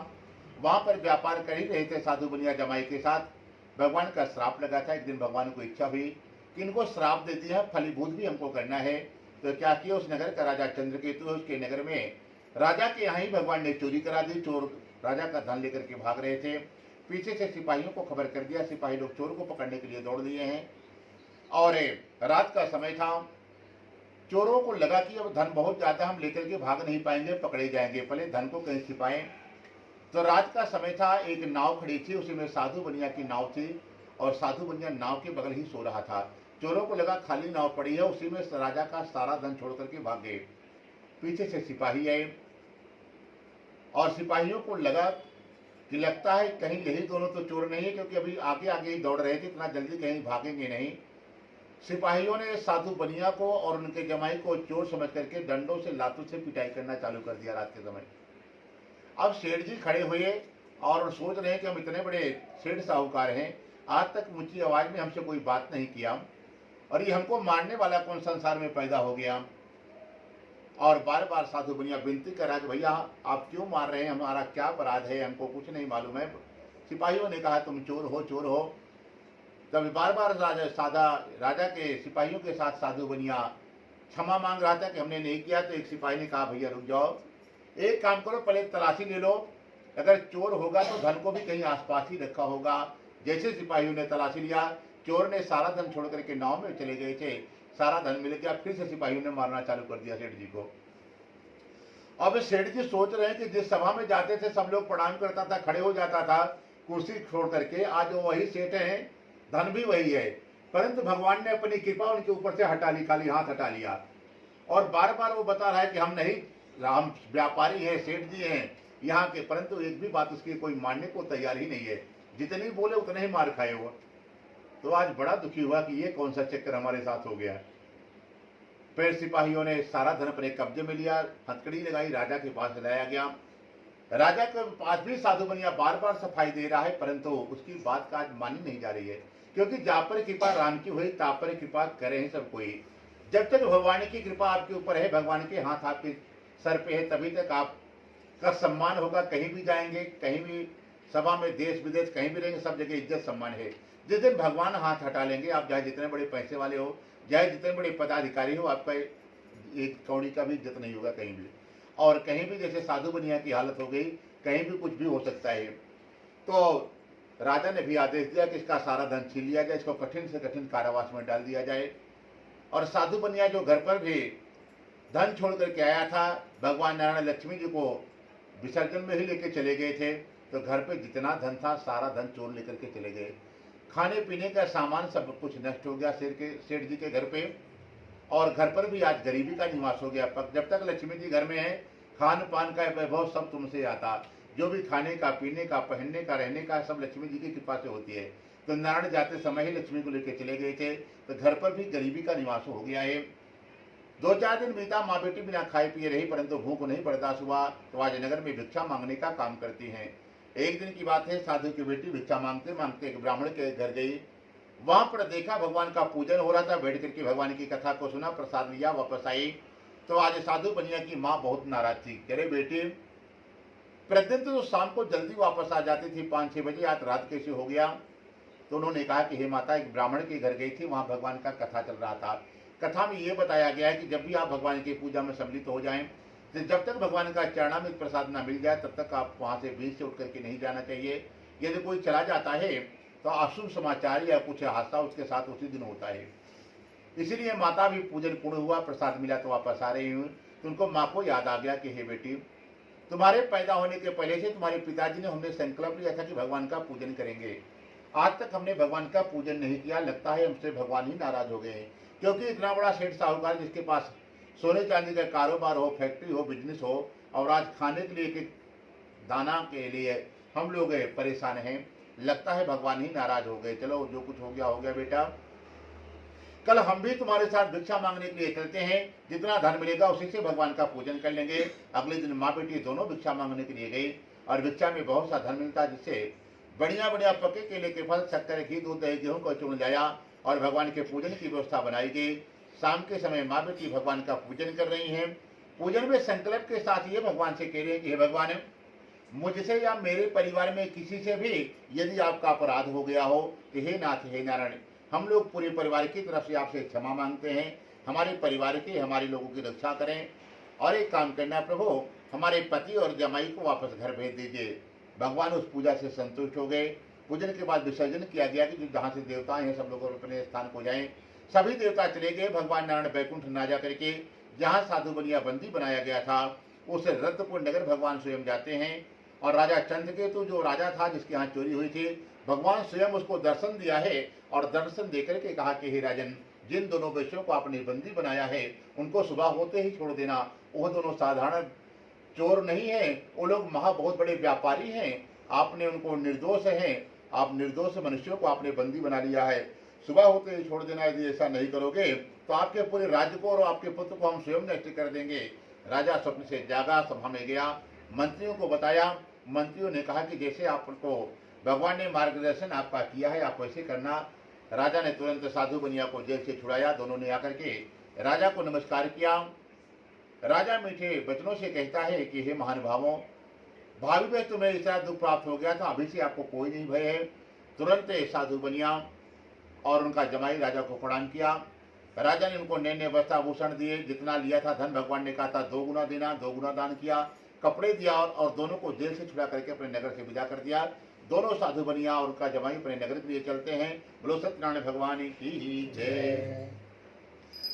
वहां पर व्यापार कर ही रहे थे साधु बनिया जमाई के साथ। भगवान का श्राप लगा था। एक दिन भगवान को इच्छा हुई कि इनको श्राप देती है, फलीभूत भी हमको करना है। तो क्या किया, उस नगर का राजा चंद्रकेतु, उसके नगर में राजा के यहाँ ही भगवान ने चोरी करा दी। चोर राजा का धन लेकर के भाग रहे थे, पीछे से सिपाहियों को खबर कर दिया, सिपाही लोग चोर को पकड़ने के लिए दौड़ दिए हैं। और रात का समय था, चोरों को लगा कि अब धन बहुत ज्यादा, हम लेकर के भाग नहीं पाएंगे, पकड़े जाएंगे, पहले धन को कहीं छिपाएं। तो रात का समय था, एक नाव खड़ी थी, उसी में साधु बनिया की नाव थी और साधु बनिया नाव के बगल ही सो रहा था। चोरों को लगा खाली नाव पड़ी है, उसी में राजा का सारा धन छोड़ करके भाग गए। पीछे से सिपाही आए और सिपाहियों को लगा कि लगता है कहीं यही दोनों तो चोर नहीं है, क्योंकि अभी आगे आगे ही दौड़ रहे थे, इतना जल्दी कहीं भागेंगे नहीं। सिपाहियों ने साधु बनिया को और उनके जमाई को चोर समझ करके डंडों से, लातों से पिटाई करना चालू कर दिया रात के समय। अब सेठ जी खड़े हुए और सोच रहे हैं कि हम इतने बड़े सेठ साहूकार हैं, आज तक ऊंची आवाज में हमसे कोई बात नहीं किया और ये हमको मारने वाला कौन संसार में पैदा हो गया। और बार बार साधु बनिया विनती कर रहा कि भैया आप क्यों मार रहे हैं, हमारा क्या अपराध है, हमको कुछ नहीं मालूम है। सिपाहियों ने कहा तुम चोर हो, चोर हो। तब बार बार राजा के सिपाहियों के साथ साधु बनिया क्षमा मांग रहा था कि हमने नहीं किया। तो एक सिपाही ने कहा भैया रुक जाओ, एक काम करो, पहले तलाशी ले लो, अगर चोर होगा तो धन को भी कहीं आसपास ही रखा होगा। जैसे सिपाहियों ने तलाशी लिया, चोर ने सारा धन छोड़ करके नाव में चले गए थे, सारा धन मिल गया। फिर से सिपाहियों ने मारना चालू कर दिया सेठ जी को। अब सेठ जी सोच रहे हैं कि जिस सभा में जाते थे सब लोग प्रणाम करता था, खड़े हो जाता था कुर्सी छोड़ करके, आज वो वही सेठ हैं, धन भी वही है, परंतु भगवान ने अपनी कृपा उनके ऊपर से हटा ली, खाली हाथ हटा लिया। और बार बार वो बता रहा है कि हम नहीं, हम व्यापारी हैं, सेठ जी हैं, यहाँ के, परंतु एक भी बात उसकी कोई मानने को तैयार ही नहीं है। जितनी बोले उतने ही मार खाए हुआ। तो आज बड़ा दुखी हुआ कि ये कौन सा चक्कर हमारे साथ हो गया। फिर सिपाहियों ने सारा धन अपने कब्जे में लिया, हथकड़ी लगाई, राजा के पास लाया गया। राजा के पास भी साधु बनिया बार बार सफाई दे रहा है, परंतु उसकी बात का आज मानी नहीं जा रही है, क्योंकि जहाँ पर कृपा राम की हुई ता पर कृपा करे सब कोई। जब तक भगवान की कृपा आपके ऊपर है, भगवान के हाथ आपके सर पे है, तभी तक आपका सम्मान होगा। कहीं भी जाएंगे, कहीं भी सभा में, देश विदेश कहीं भी रहेंगे, सब जगह इज्जत सम्मान है। जिस दिन भगवान हाथ हटा लेंगे, आप चाहे जितने बड़े पैसे वाले हो, चाहे जितने बड़े पदाधिकारी हो, आपका एक कौड़ी का भी इज्जत नहीं होगा कहीं भी। और कहीं भी जैसे साधु बनिया की हालत हो गई, कहीं भी कुछ भी हो सकता है। तो राजा ने भी आदेश दिया कि इसका सारा धन छीन लिया जाए, इसको कठिन से कठिन कारावास में डाल दिया जाए। और साधु बनिया जो घर पर भी धन छोड़ करके आया था, भगवान नारायण लक्ष्मी जी को विसर्जन में ही लेके चले गए थे, तो घर पे जितना धन था सारा धन चोर लेकर के चले गए। खाने पीने का सामान सब कुछ नष्ट हो गया सेठ जी के घर पे। और घर पर भी आज गरीबी का निवास हो गया। जब तक लक्ष्मी जी घर में है, खान पान का वैभव सब तुमसे आता। जो भी खाने का, पीने का, पहनने का, रहने का, सब लक्ष्मी जी की कृपा से होती है। तो नारायण जाते समय ही लक्ष्मी को लेकर चले गए थे, तो घर पर भी गरीबी का निवास हो गया है। 2-4 दिन बीता, माँ बेटी बिना खाए पिए रही, परंतु भूख नहीं बर्दाश्त हुआ, तो आज नगर में भिक्षा मांगने का काम करती हैं। एक दिन की बात है, साधु की बेटी भिक्षा मांगते मांगते एक ब्राह्मण के घर गई। वहां पर देखा भगवान का पूजन हो रहा था, बैठ करके भगवान की कथा को सुना, प्रसाद लिया, वापस आई। तो आज साधु बनिया की माँ बहुत नाराज थी। कह रहे बेटी, प्रतिदिन तो शाम को जल्दी वापस आ जाती थी 5-6 बजे, आज रात कैसे हो गया। तो उन्होंने कहा कि हे माता, एक ब्राह्मण के घर गई थी, वहां भगवान का कथा चल रहा था। कथा में ये बताया गया है कि जब भी आप भगवान की पूजा में सम्मिलित हो जाएं, तो जब तक भगवान का चरणामृत प्रसाद ना मिल जाए, तब तक आप वहां से बीच से उठ करके नहीं जाना चाहिए। यदि कोई चला जाता है तो अशुभ समाचार या कुछ हादसा उसके साथ उसी दिन होता है। इसीलिए माता भी पूजन पूर्ण हुआ, प्रसाद मिला तो वापस आ रही हूँ। तो उनको माँ को याद आ गया कि हे बेटी, तुम्हारे पैदा होने के पहले से तुम्हारे पिताजी ने हमने संकल्प लिया था कि भगवान का पूजन करेंगे। आज तक हमने भगवान का पूजन नहीं किया, लगता है हमसे भगवान ही नाराज हो गए। क्योंकि इतना बड़ा सेठ साहूकार जिसके पास सोने चांदी का कारोबार हो, फैक्ट्री हो, बिजनेस हो, और आज खाने के लिए एक दाना के लिए हम लोग परेशान हैं, लगता है भगवान ही नाराज हो गए। चलो, जो कुछ हो गया बेटा। कल हम भी तुम्हारे साथ भिक्षा मांगने के लिए चलते हैं, जितना धन मिलेगा उसी से भगवान का पूजन कर लेंगे। अगले दिन माँ बेटी दोनों भिक्षा मांगने के लिए गई, और भिक्षा में बहुत सा धन मिलता, जिससे बढ़िया बढ़िया पके केले के फल, शक्कर, घी, दूध, दही, गेहूं का चूर्ण लाया और भगवान के पूजन की व्यवस्था बनाई गई। शाम के समय माँ बेटी भगवान का पूजन कर रही हैं। पूजन में संकल्प के साथ ये भगवान से कह रहे हैं कि हे भगवान, मुझसे या मेरे परिवार में किसी से भी यदि आपका अपराध हो गया हो, तो हे नाथ, हे नारायण, हम लोग पूरे परिवार की तरफ से आपसे क्षमा मांगते हैं। हमारे परिवार की, हमारे लोगों की रक्षा करें। और एक काम करना प्रभु, हमारे पति और जमाई को वापस घर भेज दीजिए। भगवान उस पूजा से संतुष्ट हो गए। पूजन के बाद विसर्जन किया गया कि जहाँ से देवता हैं सब लोग अपने स्थान को जाएं। सभी देवता चले गए। भगवान नारायण बैकुंठ ना जा करके जहाँ साधु बनिया बंदी बनाया गया था, उस रत्नपुर नगर भगवान स्वयं जाते हैं। और राजा चंद्रकेतु जो राजा था जिसके यहाँ चोरी हुई थी, भगवान स्वयं उसको दर्शन दिया है। और दर्शन देकर के कहा कि हे राजन, जिन दोनों वैश्यों को आपने बंदी बनाया है, उनको सुबह होते ही छोड़ देना। वो दोनों साधारण चोर नहीं है, वो लोग बहुत बड़े व्यापारी हैं। आपने उनको निर्दोष हैं, आप निर्दोष मनुष्यों को आपने बंदी बना लिया है। सुबह होते ही छोड़ देना। यदि ऐसा नहीं करोगे तो आपके पूरे राज्य को और आपके पुत्र को हम स्वयं नष्ट कर देंगे। राजा स्वप्न से जागा, सभा में गया, मंत्रियों को बताया। मंत्रियों ने कहा कि जैसे आपको भगवान ने मार्गदर्शन आपका किया है, आप वैसे करना। राजा ने तुरंत साधु बनिया को जेल से छुड़ाया। दोनों ने आकर के राजा को नमस्कार किया। राजा मीठे वचनों से कहता है कि हे महानुभावों, भावी में तुम्हें इतना दुख प्राप्त हो गया था, अभी से आपको कोई नहीं भय है। तुरंत साधु बनिया और उनका जमाई राजा को प्रणाम किया। राजा ने उनको नए नए वस्त्र आभूषण दिए। जितना लिया था धन, भगवान ने कहा था 2 गुना देना, 2 गुना दान किया। कपड़े दिया और दोनों को जेल से छुड़ा करके अपने नगर से विदा कर दिया। दोनों साधु बनिया और उनका जमाई अपने नगर के लिए चलते हैं। बोलो सत्यनारायण भगवान की जय।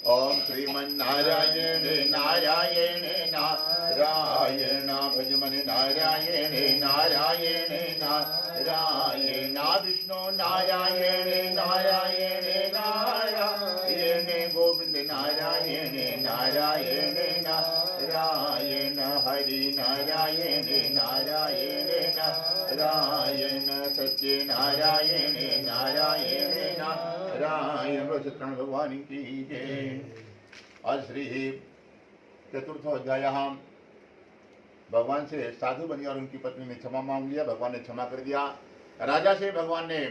ओम श्रीमन्नारायण नारायण नारायण भजमन नारायण नारायण नारायण विष्णु नारायण नारायण नारायण गोविंद नारायण नारायण नारायण हरि नारायण नारायण नारायण सत्य नारायण नारायण नारायण। सत्यनारायण भगवान की जय। आज श्री चतुर्थ अध्याय भगवान से साधु बनी और उनकी पत्नी ने क्षमा मांग लिया, भगवान ने क्षमा कर दिया। राजा से भगवान ने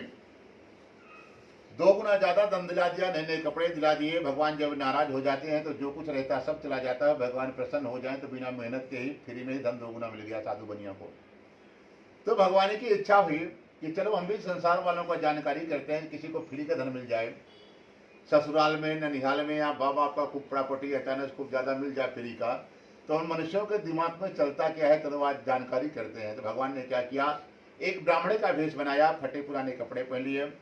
2 गुना ज्यादा दंड दिला दिया, नए नए कपड़े दिला दिए। भगवान जब नाराज हो जाते हैं तो जो कुछ रहता है सब चला जाता है। भगवान प्रसन्न हो जाए तो बिना मेहनत के ही फ्री में ही धन 2 गुना मिल गया साधु बनिया को। तो भगवान की इच्छा हुई कि चलो हम भी संसार वालों को जानकारी करते हैं, किसी को फ्री का धन मिल जाए, ससुराल में ननिहाल में या बाबा का खूब प्रॉपर्टी अचानक खूब ज्यादा मिल जाए फ्री का, तो उन मनुष्यों के दिमाग में चलता क्या है, चलो आज जानकारी करते हैं। तो भगवान ने क्या किया, एक ब्राह्मण का वेश बनाया, फटे पुराने कपड़े पहन लिए,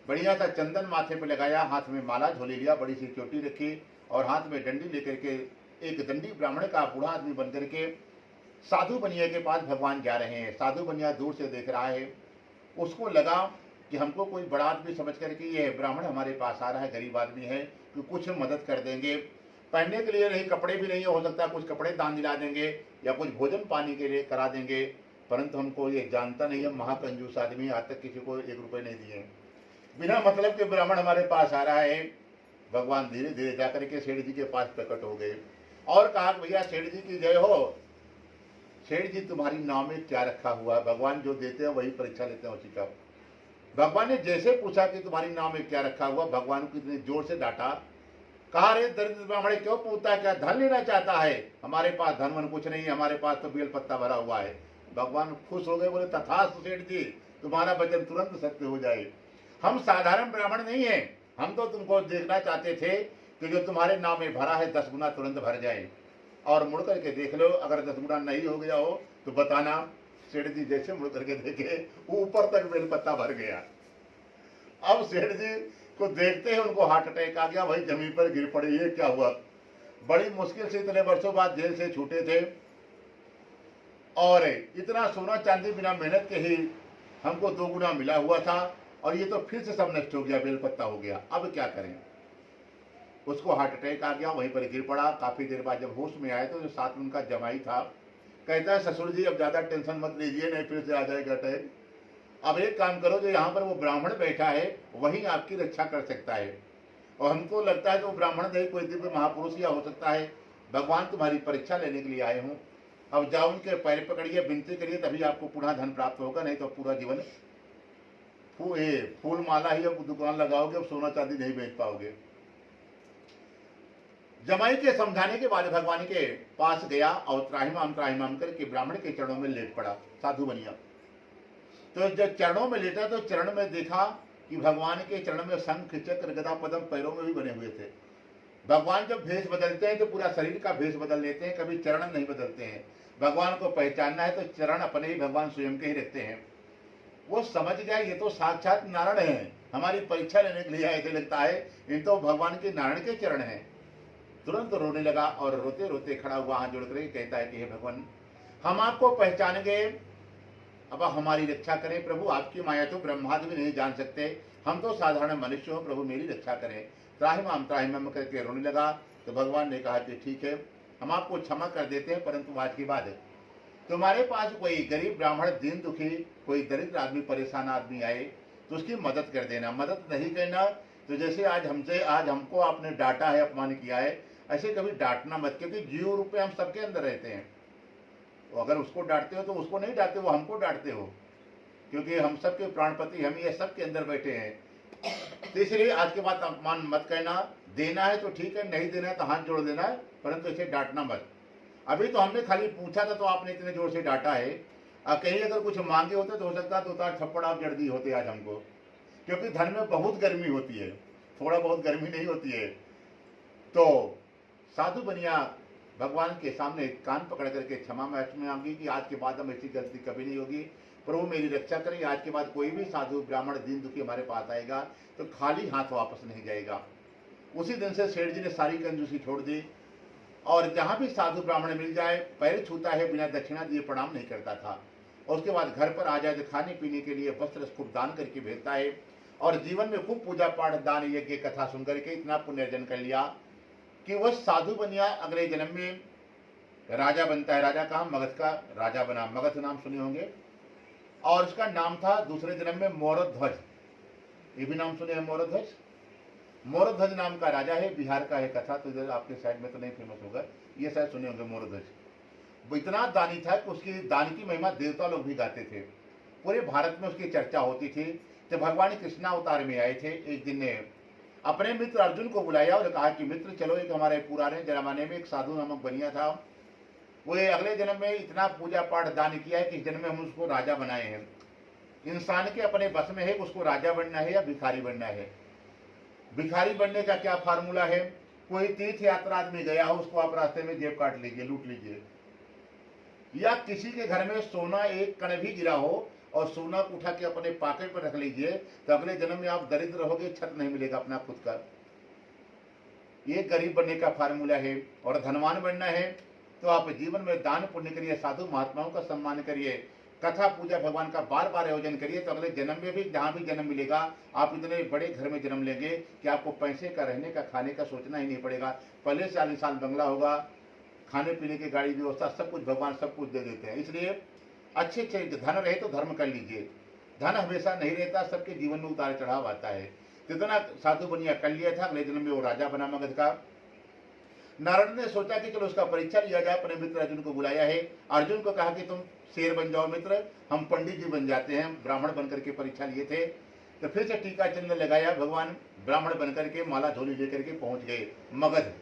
बढ़िया सा चंदन माथे पे लगाया, हाथ में माला झोले लिया, बड़ी सी चोटी रखी और हाथ में डंडी लेकर के एक दंडी ब्राह्मण का बूढ़ा आदमी बन करके साधु बनिया के पास भगवान जा रहे हैं। साधु बनिया दूर से देख रहा है, उसको लगा कि हमको कोई बड़ा आदमी समझ करके ये ब्राह्मण हमारे पास आ रहा है, गरीब आदमी है, कि कुछ मदद कर देंगे, पहनने के लिए नहीं, कपड़े भी नहीं, हो सकता कुछ कपड़े दान दिला देंगे या कुछ भोजन पानी के लिए करा देंगे, परंतु हमको ये जानता नहीं है, महाकंजूस आदमी, आज तक किसी को 1 रुपये नहीं दिए, बिना मतलब के ब्राह्मण हमारे पास आ रहा है। भगवान धीरे धीरे जाकर के सेठ जी के पास प्रकट हो गए और कहा, भैया सेठ जी की जय हो, सेठ जी तुम्हारी नाव में क्या रखा हुआ है? भगवान जो देते हैं वही परीक्षा लेते हैं उसी का। भगवान ने जैसे पूछा कि तुम्हारी नाव में क्या रखा हुआ, भगवान को इतने जोर से डांटा, कहा रे दरिद्र ब्राह्मण क्यों पूछता है, क्या धन लेना चाहता है? हमारे पास धन वन कुछ नहीं है, हमारे पास तो बेल पत्ता भरा हुआ है। भगवान खुश हो गए, बोले तथास्तु सेठ जी, तुम्हारा वचन तुरंत सत्य हो जाए। हम साधारण ब्राह्मण नहीं है, हम तो तुमको देखना चाहते थे कि जो तुम्हारे नाम में भरा है 10 गुना तुरंत भर जाए, और मुड़ करके देख लो, अगर 10 गुना नहीं हो गया हो तो बताना। सेठ जी जैसे मुड़ करके देखे, ऊपर तक बेलपत्ता भर गया। अब सेठ जी को देखते हैं उनको हार्ट अटैक आ गया, वही जमीन पर गिर पड़े। ये क्या हुआ? बड़ी मुश्किल से इतने वर्षों बाद जेल से छूटे थे और इतना सोना चांदी बिना मेहनत के ही हमको 2 गुना मिला हुआ था, और ये तो फिर से सब नष्ट हो गया, बेलपत्ता हो गया। अब क्या करें? उसको हार्ट अटैक आ गया, वहीं पर गिर पड़ा। काफी देर बाद जब होश में आए तो जो साथ में उनका जमाई था, कहता है ससुर जी अब ज्यादा टेंशन मत लीजिए, नहीं फिर से आ जाएगा अटैक। अब एक काम करो, जो यहाँ पर वो ब्राह्मण बैठा है वही आपकी रक्षा कर सकता है, और हमको लगता है कि वो ब्राह्मण नहीं कोई दिव्य महापुरुष या हो सकता है। भगवान तुम्हारी परीक्षा लेने के लिए आए हूँ, अब जाओ उनके पैर पकड़िए, विनती करिए, तभी आपको पुनः धन प्राप्त होगा, नहीं तो पूरा जीवन फूल माला ही अब दुकान लगाओगे, अब सोना चांदी नहीं बेच पाओगे। जमाई के समझाने के बाद भगवान के पास गया और त्राहिमाम करके ब्राह्मण के चरणों में लेट पड़ा साधु बनिया। तो जब चरणों में लेटा तो चरण में देखा कि भगवान के चरण में शंख चक्र गदा पद्म पैरों में भी बने हुए थे। भगवान जब भेष बदलते हैं तो पूरा शरीर का भेष बदल लेते हैं, कभी चरण नहीं बदलते हैं। भगवान को पहचानना है तो चरण अपने ही भगवान स्वयं के ही रखते हैं। वो समझ गया ये तो साक्षात नारायण है, हमारी परीक्षा लेने के लिए ऐसे लगता है, इन तो भगवान के नारायण के चरण हैं। तुरंत रोने लगा और रोते रोते खड़ा हुआ हाथ जोड़ कर कहता है कि हे भगवान, हम आपको पहचान गए, अब हमारी रक्षा करें प्रभु, आपकी माया तो ब्रह्मादि भी नहीं जान सकते, हम तो साधारण मनुष्य हो, प्रभु मेरी रक्षा करें। त्राहिमाम करके रोने लगा। तो भगवान ने कहा कि ठीक है, हम आपको क्षमा कर देते हैं, परंतु आज के बाद तुम्हारे पास कोई गरीब ब्राह्मण दीन दुखी, कोई दरिद्र आदमी, परेशान आदमी आए तो उसकी मदद कर देना। मदद नहीं करना तो जैसे आज हमको आपने डांटा है, अपमान किया है, ऐसे कभी डांटना मत, क्योंकि जीव रूप में हम सबके अंदर रहते हैं। तो अगर उसको डांटते हो तो उसको नहीं डांटते हो, हमको डांटते हो, क्योंकि हम सबके प्राणपति हम ये सबके अंदर बैठे हैं। तो इसलिए आज के बाद अपमान मत करना, देना है तो ठीक है, नहीं देना है तो हाथ जोड़ देना है, परंतु इसे डांटना मत। अभी तो हमने खाली पूछा था तो आपने इतने जोर से डांटा है, कहीं अगर कुछ मांगे होते तो हो सकता है 2-4 थप्पड़ आप जड़ दी होते आज हमको, क्योंकि धन में बहुत गर्मी होती है, थोड़ा बहुत गर्मी नहीं होती है। तो साधु बनिया भगवान के सामने कान पकड़ करके क्षमा मांगी कि आज के बाद हम ऐसी गलती कभी नहीं होगी, प्रभु मेरी रक्षा करें। आज के बाद कोई भी साधु ब्राह्मण दीन दुखी हमारे पास आएगा तो खाली हाथ वापस नहीं जाएगा। उसी दिन से सेठ जी ने सारी कंजूसी छोड़ दी, और जहाँ भी साधु ब्राह्मण मिल जाए पैर छूता है, बिना दक्षिणा दिए प्रणाम नहीं करता था। और उसके बाद घर पर आ जाए तो खाने पीने के लिए वस्त्र खूब दान करके भेजता है, और जीवन में खूब पूजा पाठ दान यज्ञ कथा सुन करके इतना पुण्य अर्जन कर लिया कि वह साधु बनिया अगले जन्म में राजा बनता है। राजा कहाँ? मगध का राजा बना। मगध नाम सुने होंगे। और उसका नाम था दूसरे जन्म में मोरध्वज। ये भी नाम सुने हैं मोरध्वज। मोरध्वज नाम का राजा है, बिहार का है। कथा तो इधर आपके साइड में तो नहीं फेमस होगा, ये शायद सुने होंगे मोरध्वज। वो इतना दानी था कि उसकी दान की महिमा देवता लोग भी गाते थे। पूरे भारत में उसकी चर्चा होती थी। जब भगवान कृष्णा अवतार में आए थे, एक दिन ने अपने मित्र अर्जुन को बुलाया और कहा कि मित्र चलो, एक हमारे पुराने जमाने में एक साधु नामक बनिया था, वो अगले जन्म में इतना पूजा पाठ दान किया है कि इस जन्म में हम उसको राजा बनाए हैं। इंसान के अपने बस में है उसको राजा बनना है या भिखारी बनना है। भिखारी बनने का क्या फार्मूला है? कोई तीर्थ यात्रा आदमी गया हो, उसको आप रास्ते में जेब काट लीजिए, लूट लीजिए। या किसी के घर में सोना एक कण भी गिरा हो और सोना को उठा के अपने पॉकेट पर रख लीजिए, तो अगले जन्म में आप दरिद्र रहोगे, छत नहीं मिलेगा अपना खुद का। ये गरीब बनने का फार्मूला है। और धनवान बनना है तो आप जीवन में दान पुण्य करिए, साधु महात्माओं का सम्मान करिए, कथा पूजा भगवान का बार बार आयोजन करिए, तो अगले जन्म में भी जहाँ भी जन्म मिलेगा आप इतने बड़े घर में जन्म लेंगे कि आपको पैसे का, रहने का, खाने का सोचना ही नहीं पड़ेगा। पहले से आलीशान बंगला होगा, खाने पीने की गाड़ी व्यवस्था, सब कुछ भगवान सब कुछ दे देते हैं। इसलिए अच्छे अच्छे धन रहे तो धर्म कर लीजिए। धन हमेशा नहीं रहता, सबके जीवन में उतार चढ़ाव आता है। जितना साधु बनिया कर लिया था, अगले जन्म में वो राजा बना मगध का। नारद ने सोचा कि चलो उसका परीक्षा लिया जाए। अपने मित्र अर्जुन को बुलाया है। अर्जुन को कहा कि तुम शेर बन जाओ मित्र, हम पंडित जी बन जाते हैं। ब्राह्मण बनकर के परीक्षा लिए थे, तो फिर से टीका चिन्ह लगाया। भगवान ब्राह्मण बनकर के माला झोली लेकर के पहुंच गए मगध।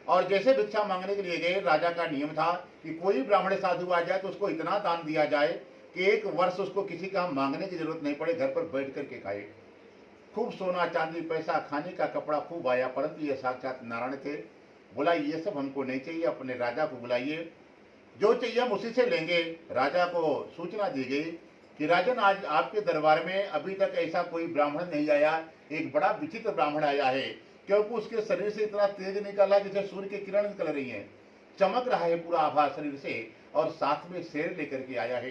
और जैसे भिक्षा मांगने के लिए गए, राजा का नियम था कि कोई ब्राह्मण साधु आ जाए तो उसको इतना दान दिया जाए कि 1 वर्ष उसको किसी का मांगने की जरूरत नहीं पड़े, घर पर बैठ करके खाए। खूब सोना चांदी पैसा, खाने का कपड़ा खूब आया, परंतु ये साक्षात नारायण थे। बोला ये सब हमको नहीं चाहिए, अपने राजा को बुलाइए, जो चाहिए हम उसी से लेंगे। राजा को सूचना दी गई कि राजन, आज आपके दरबार में अभी तक ऐसा कोई ब्राह्मण नहीं आया, एक बड़ा विचित्र ब्राह्मण आया है, क्योंकि उसके शरीर से इतना तेज निकला जैसे सूर्य की किरण निकल रही है, चमक रहा है पूरा आभा शरीर से, और साथ में शेर लेकर के आया है।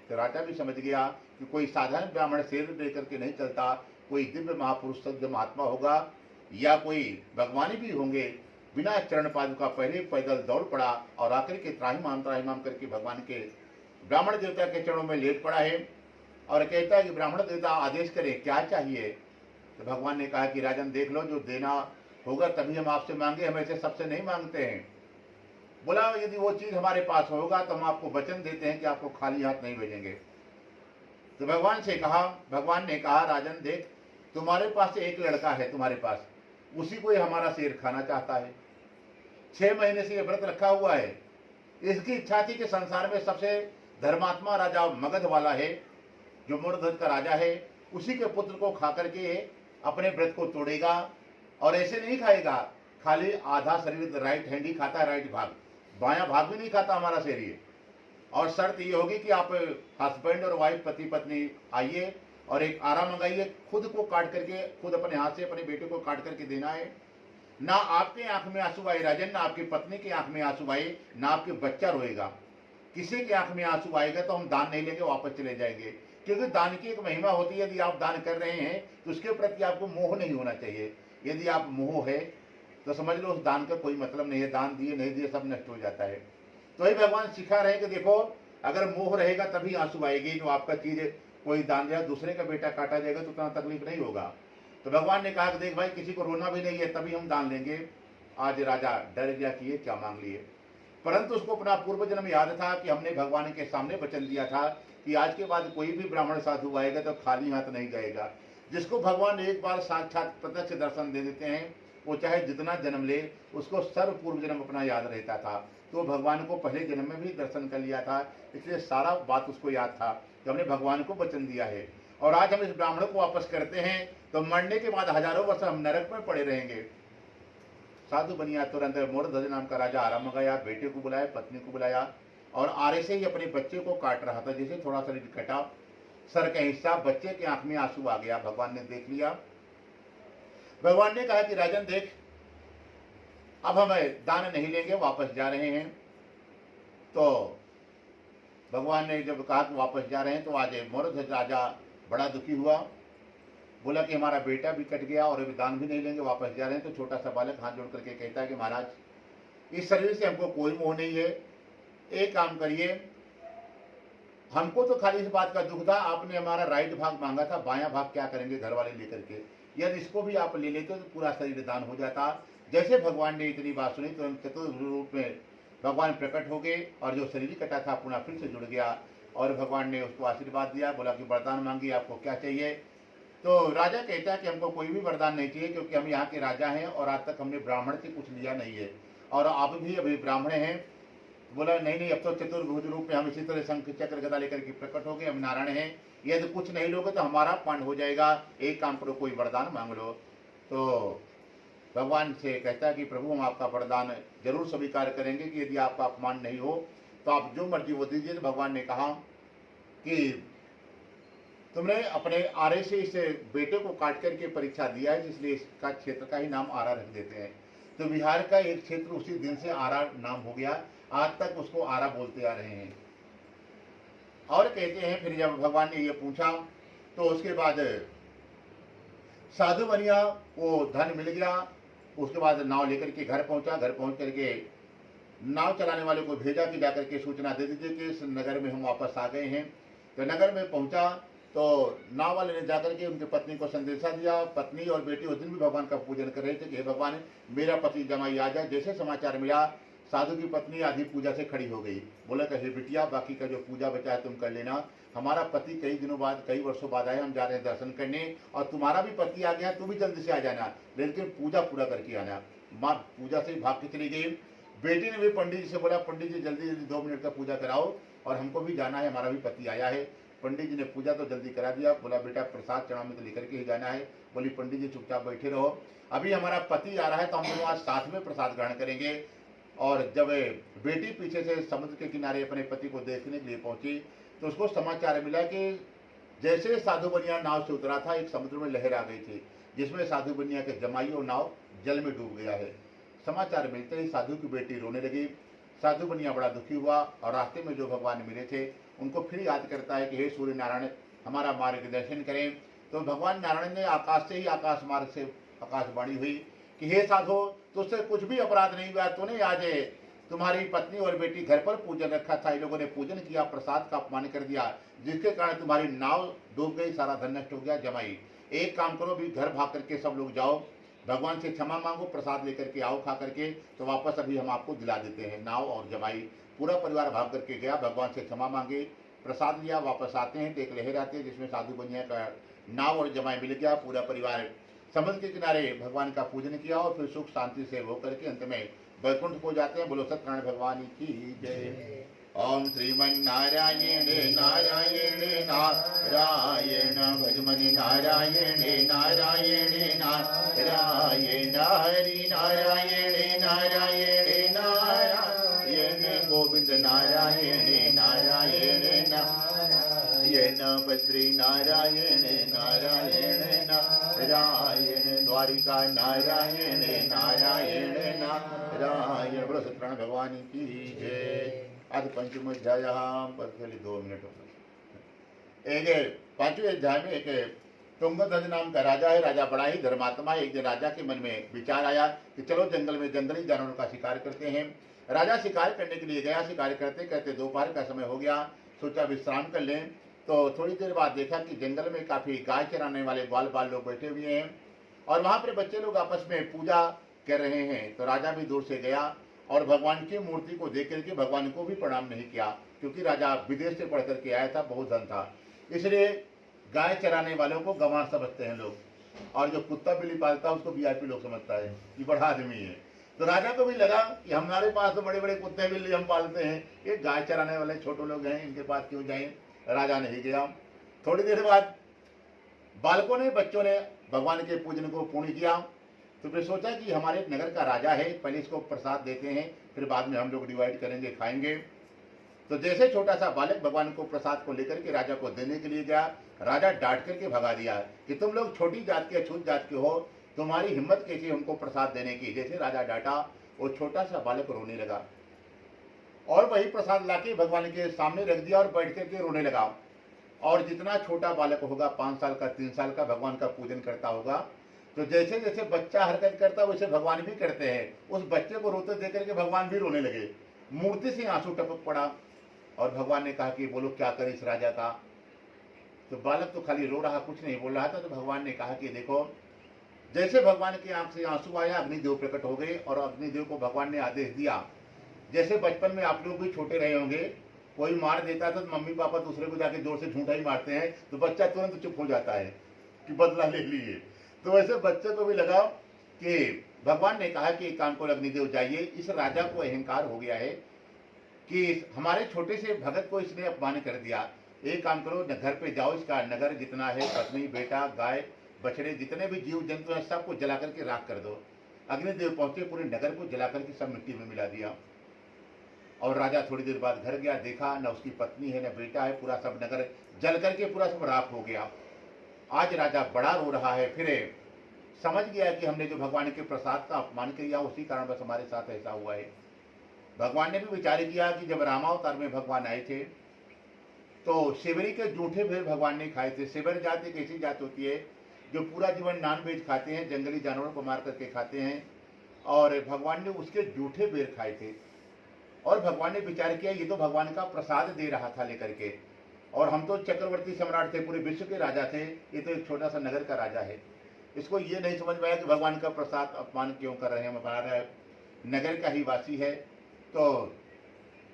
तो राजा भी समझ गया कि कोई साधारण ब्राह्मण शेर लेकर के नहीं चलता, कोई दिव्य महापुरुष सद्य महात्मा होगा या कोई भगवान भी होंगे। बिना चरण पादुका पहले पैदल दौड़ पड़ा और आकर के त्राहिमाम करके भगवान के ब्राह्मण देवता के चरणों में लेट पड़ा है और कहता है कि ब्राह्मण देवता आदेश करे, क्या चाहिए? तो भगवान ने कहा कि राजन देख लो, जो देना होगा तभी हम आपसे मांगे, हम ऐसे सबसे नहीं मांगते हैं। बोला यदि वो चीज हमारे पास होगा तो हम आपको वचन देते हैं कि आपको खाली हाथ नहीं भेजेंगे। तो भगवान ने कहा राजन देख, तुम्हारे पास एक लड़का है, तुम्हारे पास उसी को हमारा शेर खाना चाहता है। 6 महीने से ये व्रत रखा हुआ है। इसकी इच्छा थी कि संसार में सबसे धर्मात्मा राजा मगध वाला है, जो मोरध्वज का राजा है, उसी के पुत्र को खा करके अपने व्रत को तोड़ेगा। और ऐसे नहीं खाएगा, खाली आधा शरीर राइट हैंड ही खाता है, राइट भाग, बायां भाग भी नहीं खाता हमारा शेर ये। और शर्त ये होगी कि आप हस्बैंड और वाइफ, पति पत्नी आइए और एक आरा मंगाइए, खुद को काट करके, खुद अपने हाथ से अपने बेटे को काट करके देना है। ना आपके आंख में आंसू आए राजन, ना आपकी पत्नी की आंख में आंसू आए, ना आपके बच्चा रोएगा। किसी की आंख में आंसू आएगा तो हम दान नहीं लेंगे, वापस चले जाएंगे। क्योंकि दान की एक महिमा होती है, यदि आप दान कर रहे हैं तो उसके प्रति आपको मोह नहीं होना चाहिए। यदि आप मोह है तो समझ लो उस दान का कोई मतलब नहीं है, दान दिए नहीं दिए सब नष्ट हो जाता है। तो ही भगवान सिखा रहे हैं कि देखो, अगर मोह रहेगा तभी आंसू आएगी। जो आपका चीज कोई दान दिया, दूसरे का बेटा काटा जाएगा तो उतना तकलीफ नहीं होगा। तो भगवान ने कहा कि देख भाई, किसी को रोना भी नहीं है, तभी हम दान लेंगे। आज राजा डर गया कि ये क्या मांग लिए, परंतु उसको अपना पूर्व जन्म याद था कि हमने भगवान के सामने वचन दिया था कि आज के बाद कोई भी ब्राह्मण साधु आएगा तो खाली हाथ नहीं जाएगा। जिसको भगवान एक बार साक्षात प्रत्यक्ष दर्शन दे देते हैं, वो चाहे जितना जन्म ले, उसको सर्व पूर्व जन्म अपना याद रहता था। तो भगवान को पहले जन्म में भी दर्शन कर लिया था, इसलिए सारा बात उसको याद था कि हमने भगवान को वचन दिया है। और आज हम इस ब्राह्मण को वापस करते हैं तो मरने के बाद हजारों वर्ष हम नरक में पड़े रहेंगे। साधु बनिया तुरंत मोरध्वज नाम का राजा आराम गया, बेटे को बुलाया, पत्नी को बुलाया, और आरे से ही अपने बच्चे को काट रहा था। जैसे थोड़ा सा कटा, सर का हिस्सा, बच्चे के आंख में आंसू आ गया। भगवान ने देख लिया। भगवान ने कहा कि राजन देख, अब हम दान नहीं लेंगे, वापस जा रहे हैं। तो भगवान ने जब कहा कि वापस जा रहे हैं, तो आज मोरध्वज राजा बड़ा दुखी हुआ। बोला कि हमारा बेटा भी कट गया और अभी दान भी नहीं लेंगे, वापस जा रहे हैं। तो छोटा सा बालक हाथ जोड़ करके कहता है कि महाराज, इस शरीर से हमको कोई मोह नहीं है। एक काम करिए, हमको तो खाली इस बात का दुख था, आपने हमारा राइट भाग मांगा था, बायां भाग क्या करेंगे घर वाले लेकर के। यदि इसको भी आप ले लेते तो पूरा शरीर दान हो जाता। जैसे भगवान ने इतनी बात सुनी तो चतुर्थ रूप में भगवान प्रकट हो गए और जो शरीर कटा था पुनः फिर से जुड़ गया और भगवान ने उसको आशीर्वाद दिया, बोला कि वरदान मांगिए, आपको क्या चाहिए। तो राजा कहता है कि हमको कोई भी वरदान नहीं चाहिए, क्योंकि हम यहाँ के राजा हैं और आज तक हमने ब्राह्मण से कुछ लिया नहीं है और आप भी अभी ब्राह्मण हैं। बोला नहीं नहीं, अब तो चतुर्भुज रूप में हम इसी तरह शंख चक्र गदा लेकर के प्रकट हो गए, हम नारायण हैं। यदि कुछ नहीं लोगे तो हमारा पांड हो जाएगा, एक काम करो, कोई वरदान मांग लो। तो भगवान से कहता है कि प्रभु हम आपका वरदान जरूर स्वीकार करेंगे कि यदि आपका अपमान नहीं हो तो आप जो मर्जी वो दीजिए। तो भगवान ने कहा कि तुमने अपने आरे से इस बेटे को काट करके परीक्षा दिया है, इसलिए इसका क्षेत्र का ही नाम आरा रख देते हैं। तो बिहार का एक क्षेत्र उसी दिन से आरा नाम हो गया, आज तक उसको आरा बोलते आ रहे हैं। और कहते हैं फिर जब भगवान ने ये पूछा तो उसके बाद साधु बनिया को धन मिल गया। उसके बाद नाव लेकर के घर पहुंचा, घर पहुंच करके नाव चलाने वाले को भेजा कि जाकर के सूचना दे दीजिए कि इस नगर में हम वापस आ गए हैं। तो नगर में पहुंचा तो नाव वाले ने जाकर के उनकी पत्नी को संदेशा दिया। पत्नी और बेटी उस दिन भी भगवान का पूजन कर रहे थे कि हे भगवान मेरा पति जमाई आ जाए। जैसे समाचार मिला साधु की पत्नी आधी पूजा से खड़ी हो गई, बोला कि हे बिटिया बाकी का जो पूजा बचा है तुम कर लेना, हमारा पति कई दिनों बाद कई वर्षों बाद आए, हम जा रहे हैं दर्शन करने और तुम्हारा भी पति आ गया, तू भी जल्दी से आ जाना, लेकिन पूजा पूरा करके आना। माँ पूजा से भाग के चली गई। बेटी ने भी पंडित जी से बोला पंडित जी जल्दी जल्दी 2 मिनट का पूजा कराओ और हमको भी जाना है, हमारा भी पति आया है। पंडित जी ने पूजा तो जल्दी करा दिया। बोला बेटा प्रसाद चढ़ाव में तो लेकर के ही जाना है। बोली पंडित जी चुपचाप बैठे रहो, अभी हमारा पति आ रहा है तो हम लोग आज साथ में प्रसाद ग्रहण करेंगे। और जब बेटी पीछे से समुद्र के किनारे अपने पति को देखने के लिए पहुंची तो उसको समाचार मिला कि जैसे साधु बनिया नाव से उतरा था एक समुद्र में लहर आ गई थी जिसमें साधु बनिया के जमाई और नाव जल में डूब गया है। समाचार मिलते ही साधु की बेटी रोने लगी। साधु बनिया बड़ा दुखी हुआ और रास्ते में जो भगवान मिले थे उनको फिर याद करता है कि हे सूर्य नारायण हमारा मार्गदर्शन करें। तो भगवान नारायण ने आकाश से ही आकाश मार्ग से आकाशवाणी हुई कि हे साधु तुझसे कुछ भी अपराध नहीं हुआ, तूने आज तुम्हारी पत्नी और बेटी घर पर पूजन रखा था, इन लोगों ने पूजन किया, प्रसाद का अपमान कर दिया, जिसके कारण तुम्हारी नाव डूब गई, सारा धन नष्ट हो गया। जमाई एक काम करो, भी घर भाग करके सब लोग जाओ, भगवान से क्षमा मांगो, प्रसाद लेकर के आओ खा करके, तो वापस अभी हम आपको दिला देते हैं। नाव और जमाई पूरा परिवार भाग करके गया, भगवान से क्षमा मांगे, प्रसाद लिया, वापस आते हैं तो एक लहर आती है जिसमें साधु बनिया का नाव और जमाई मिल गया। पूरा परिवार समुद्र के किनारे भगवान का पूजन किया और फिर सुख शांति से हो करके अंत में वैकुंठ को जाते हैं। बोलो सत्यनारायण भगवान की जय। ओम श्रीमन्नारायण नारायण नारायण भजमनि नारायण नारायण नारायण हरि नारायण नारायण नारायण गोविंद नारायण नारायण नारायण बद्री नारायण नारायण नारायण द्वारिका नारायण नारायण नारायण। बोलो सत्यनारायण भगवान की जय। आज पंचम अध्याय पहले 2 मिनट एक 5वें अध्याय में एक तुंगध्वज नाम का राजा है। राजा बड़ा ही धर्मात्मा है। एक दिन राजा के मन में विचार आया कि चलो जंगल में जंगली जानवरों का शिकार करते हैं। राजा शिकार करने के लिए गया। शिकार करते करते दोपहर का समय हो गया, सोचा विश्राम कर लें। तो थोड़ी देर बाद देखा कि जंगल में काफी गाय चराने वाले बाल बाल लोग बैठे हुए हैं और वहां पर बच्चे लोग आपस में पूजा कर रहे हैं। तो राजा भी दूर से गया और भगवान की मूर्ति को देख करके भगवान को भी प्रणाम नहीं किया, क्योंकि राजा विदेश से पढ़ करके आया था, बहुत धन था, इसलिए गाय चराने वालों को गंवार समझते हैं लोग, और जो कुत्ता बिल्ली पालता है उसको वीआईपी लोग समझता है, ये बड़ा आदमी है। तो राजा को भी लगा कि हमारे पास तो बड़े बड़े कुत्ते बिल्ली हम पालते हैं, ये गाय चराने वाले छोटे लोग हैं, इनके पास क्यों जाएं। राजा नहीं गया। थोड़ी देर बाद बालकों ने, बच्चों ने भगवान के पूजन को पूर्ण किया। तो फिर सोचा कि हमारे नगर का राजा है, पहले इसको प्रसाद देते हैं, फिर बाद में हम लोग डिवाइड करेंगे, खाएंगे। तो जैसे छोटा सा बालक भगवान को प्रसाद को लेकर के राजा को देने के लिए गया, राजा डांट करके भगा दिया कि तुम लोग छोटी जात के, अछूत जात के हो, तुम्हारी हिम्मत कैसी उनको प्रसाद देने की। जैसे राजा डांटा, वो छोटा सा बालक रोने लगा और वही प्रसाद लाके भगवान के सामने रख दिया और बैठ करके रोने लगा। और जितना छोटा बालक होगा, 5 साल का, 3 साल का, भगवान का पूजन करता होगा, तो जैसे जैसे बच्चा हरकत करता है वैसे भगवान भी करते हैं। उस बच्चे को रोते देख करके भगवान भी रोने लगे, मूर्ति से आंसू टपक पड़ा। और भगवान ने कहा कि बोलो क्या करे इस राजा का। तो बालक तो खाली रो रहा, कुछ नहीं बोल रहा था। तो भगवान ने कहा कि देखो, जैसे भगवान की आंख से आंसू आया, अग्निदेव प्रकट हो गए और अग्निदेव को भगवान ने आदेश दिया, जैसे बचपन में आप लोग भी छोटे रहे होंगे, कोई मार देता था तो मम्मी पापा दूसरे को जाके जोर से झूठा ही मारते हैं, तो बच्चा तुरंत चुप हो जाता है कि बदला ले लिए। तो वैसे बच्चे को भी लगा कि भगवान ने कहा कि एक काम को अग्निदेव जाइए, इस राजा को अहंकार हो गया है कि हमारे छोटे से भगत को इसने अपमान कर दिया। एक काम करो, घर पे जाओ, इसका नगर जितना है, पत्नी बेटा गाय बछड़े जितने भी जीव जंतु हैं सबको जला करके राख कर दो। अग्निदेव पहुंचे, पूरे नगर को जला करके सब मिट्टी में मिला दिया। और राजा थोड़ी देर बाद घर गया, देखा न उसकी पत्नी है न बेटा है, पूरा सब नगर जल करके पूरा सब राख हो गया। आज राजा बड़ा रो रहा है, फिर समझ गया कि हमने जो भगवान के प्रसाद का अपमान किया उसी कारण बस हमारे साथ ऐसा हुआ है। भगवान ने भी विचार किया कि जब रामावतार में भगवान आए थे तो शिवरी के जूठे भेड़ भगवान ने खाए थे। शिवर जाति एक ऐसी जात होती है जो पूरा जीवन नॉनवेज खाते हैं, जंगली जानवरों को मार करके खाते हैं, और भगवान ने उसके जूठे बेर खाए थे। और भगवान ने विचार किया ये तो भगवान का प्रसाद दे रहा था लेकर के, और हम तो चक्रवर्ती सम्राट थे, पूरे विश्व के राजा थे, ये तो एक छोटा सा नगर का राजा है। इसको ये नहीं समझ में आया कि भगवान का प्रसाद अपमान क्यों कर रहे हैं, हमारा नगर का ही वासी है। तो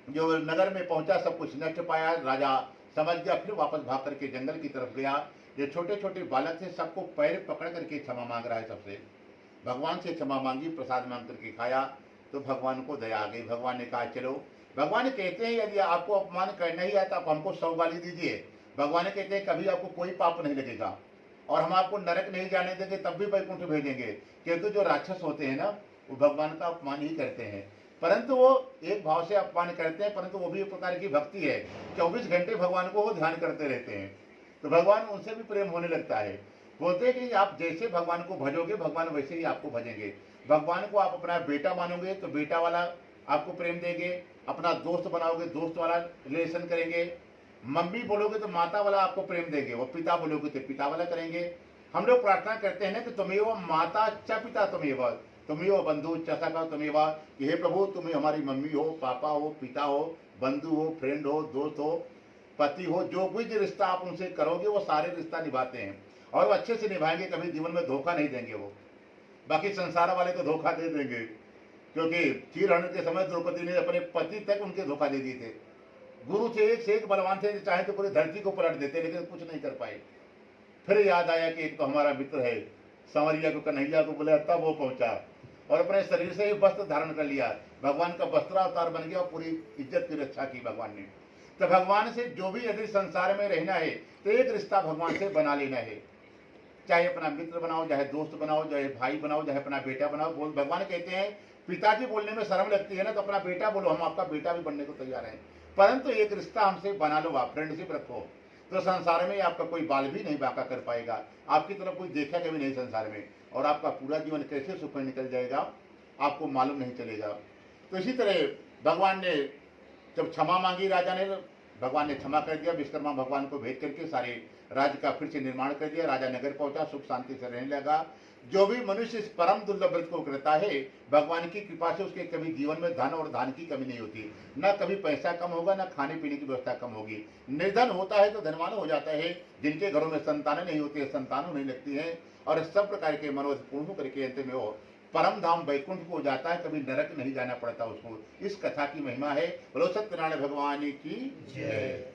जो नगर में पहुंचा सब कुछ नष्ट पाया, राजा समझ गया, फिर वापस भाग करके जंगल की तरफ गया। जो छोटे छोटे बालक थे सबको पैर पकड़ करके क्षमा मांग रहा है सबसे, भगवान से क्षमा मांगी, प्रसाद मांग करके खाया। तो भगवान को दया आ गई, भगवान ने कहा चलो, भगवान कहते हैं यदि आपको अपमान करना ही है तो आप हमको 100 गाली दीजिए। भगवान कहते हैं कभी आपको कोई पाप नहीं लगेगा और हम आपको नरक नहीं जाने देंगे, तब भी वैकुंठ भेजेंगे। क्योंकि जो राक्षस होते हैं ना वो भगवान का अपमान ही करते हैं, परंतु वो एक भाव से अपमान करते हैं, परंतु वो भी एक प्रकार की भक्ति है। 24 घंटे भगवान को वो ध्यान करते रहते हैं, तो भगवान उनसे भी प्रेम होने लगता है। बोलते हैं कि आप जैसे भगवान को भजोगे भगवान वैसे ही आपको भजेंगे। भगवान को आप अपना बेटा मानोगे तो बेटा वाला आपको प्रेम देंगे, अपना दोस्त बनाओगे दोस्त वाला रिलेशन करेंगे, मम्मी बोलोगे तो माता वाला आपको प्रेम देंगे, वो पिता बोलोगे तो पिता वाला करेंगे। हम लोग प्रार्थना करते हैं ना कि तुम्हें माता च पिता तुम्हें बंधु चसा का तुम्हें, कि हे प्रभु तुम्हें हमारी मम्मी हो, पापा हो, पिता हो, बंधु हो, फ्रेंड हो, दोस्त हो, पति हो, जो कुछ रिश्ता आप उनसे करोगे वो सारे रिश्ता निभाते हैं और वो अच्छे से निभाएंगे, कभी जीवन में धोखा नहीं देंगे वो। बाकी संसार वाले तो धोखा दे देंगे, क्योंकि चीरहरण के समय द्रौपदी ने अपने पति तक उनके धोखा दे दिए थे। गुरु थे, एक से एक बलवान थे, चाहे तो पूरी धरती को पलट देते लेकिन कुछ नहीं कर पाए। फिर याद आया कि एक तो हमारा मित्र है, संवरिया को कन्हैया को बुलाया, तब वो पहुंचा और अपने शरीर से ही वस्त्र धारण कर लिया, भगवान का वस्त्रावतार बन गया और पूरी इज्जत की रक्षा की भगवान ने। तो भगवान से जो भी यदि संसार में रहना है तो एक रिश्ता भगवान से बना लेना है, चाहे अपना मित्र बनाओ, चाहे दोस्त बनाओ, चाहे भाई बनाओ, चाहे अपना बेटा बनाओ। बोल भगवान कहते हैं पिताजी बोलने में शर्म लगती है ना, तो अपना बेटा बोलो, हम आपका बेटा भी बनने को तैयार हैं, परंतु एक रिश्ता हमसे बना लो, आप फ्रेंडशिप रखो, तो संसार में आपका कोई बाल भी नहीं बाका कर पाएगा, आपकी तरफ कोई देखेगा भी नहीं संसार में, और आपका पूरा जीवन कैसे सुख में निकल जाएगा आपको मालूम नहीं चलेगा। तो इसी तरह भगवान ने जब क्षमा मांगी राजा ने, भगवान ने क्षमा कर दिया, विश्वकर्मा भगवान को भेज करके सारे राज्य का फिर से निर्माण कर दिया। राजा नगर पहुंचा, सुख शांति से रहने लगा। जो भी मनुष्य इस परम दुर्लभ व्रत को करता है भगवान की कृपा से उसके कभी जीवन में धन और धान की कमी नहीं होती, न कभी पैसा कम होगा, न खाने पीने की व्यवस्था कम होगी। निर्धन होता है तो धनवान हो जाता है, जिनके घरों में संतानें नहीं होती है संतान होने लगती है, और सब प्रकार के मनोरथ पूर्ण होकर के अंत में वो परम धाम वैकुंठ को जाता है, कभी नरक नहीं जाना पड़ता उसको। इस कथा की महिमा है। बोलो सत्यनारायण भगवान की जय।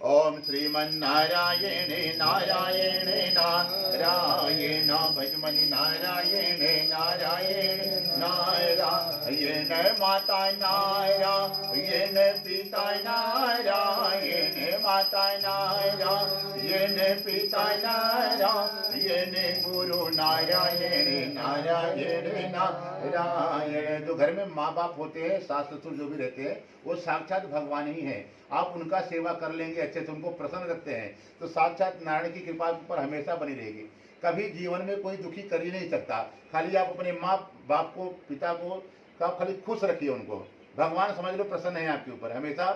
ओम श्रीमन्नारायण नारायण नारायण भजमनि नारायण नारायण नारायण माता नारायण पिता नारायण माता नारायण पिता नारायण गुरु नारायण नारायण नारायण। जो घर में माँ बाप होते हैं, सास ससुर जो भी रहते हैं, वो साक्षात भगवान ही है। आप उनका सेवा कर लेंगे, अच्छे से उनको प्रसन्न रखते हैं, तो साक्षात नारायण की कृपा पर हमेशा बनी रहेगी। कभी जीवन में कोई दुखी कर ही नहीं सकता। खाली आप अपने माँ बाप को, पिता को आप खाली खुश रखिए, उनको भगवान समझ लो प्रसन्न है आपके ऊपर, हमेशा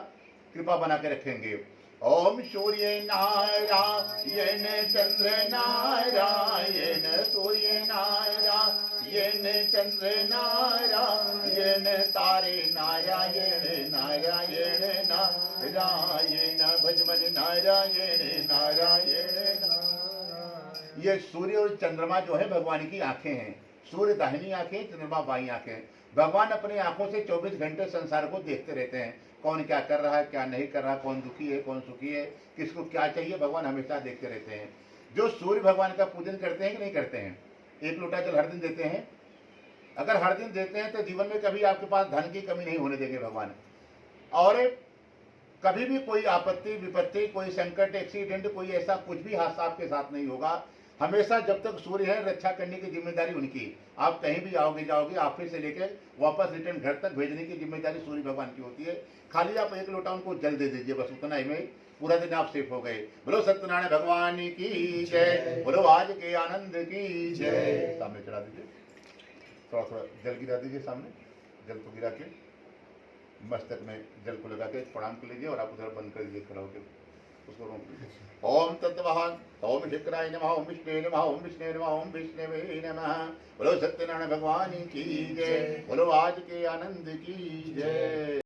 कृपा बना के रखेंगे। ओम सूर्य नारायण चंद्र नारायण सूर्य नारायण चंद्र नारायण तारे नारायण नारायण नारायण भजमन नारायण नारायण। ये सूर्य और चंद्रमा जो है भगवान की आंखें हैं। सूर्य दाहिनी आंखें, चंद्रमा बाई आंखें। भगवान अपनी आंखों से 24 घंटे संसार को देखते रहते हैं, कौन क्या कर रहा है, क्या नहीं कर रहा, कौन दुखी है, कौन सुखी है, किसको क्या चाहिए, भगवान हमेशा देखते रहते हैं। जो सूर्य भगवान का पूजन करते हैं कि नहीं करते हैं, एक लोटा जल हर दिन देते हैं, अगर हर दिन देते हैं तो जीवन में कभी आपके पास धन की कमी नहीं होने देंगे भगवान। और कभी भी कोई आपत्ति विपत्ति, कोई संकट, एक्सीडेंट, कोई ऐसा कुछ भी हादसा आपके साथ नहीं होगा। हमेशा जब तक सूर्य है रक्षा करने की जिम्मेदारी उनकी। आप कहीं भी आओगे जाओगे, ऑफिस से लेकर वापस रिटर्न घर तक भेजने की जिम्मेदारी सूर्य भगवान की होती है। खाली आप एक लोटा उनको जल दे दीजिए, बस उतना ही में पूरा दिन आप सेफ हो गए। बोलो सत्यनारायण भगवान की जय, बोलो आज के आनंद की जय। सामने चढ़ा दीजिए, थोड़ा थोड़ा जल गिरा दीजिए सामने, जल को गिरा के मस्तक में जल को लगा के प्रणाम कर लीजिए और आप उधर बंद कर दीजिए खड़ा होकर, उसको रोक लीजिए। ओम तत्वहान ओम शुक्राय नमः ओम विष्णुवे नमः ओम विष्णुवे नमः ओम विष्णुवे नमः। बोलो सत्यनारायण भगवान की जय, बोलो आज के आनंद की जय।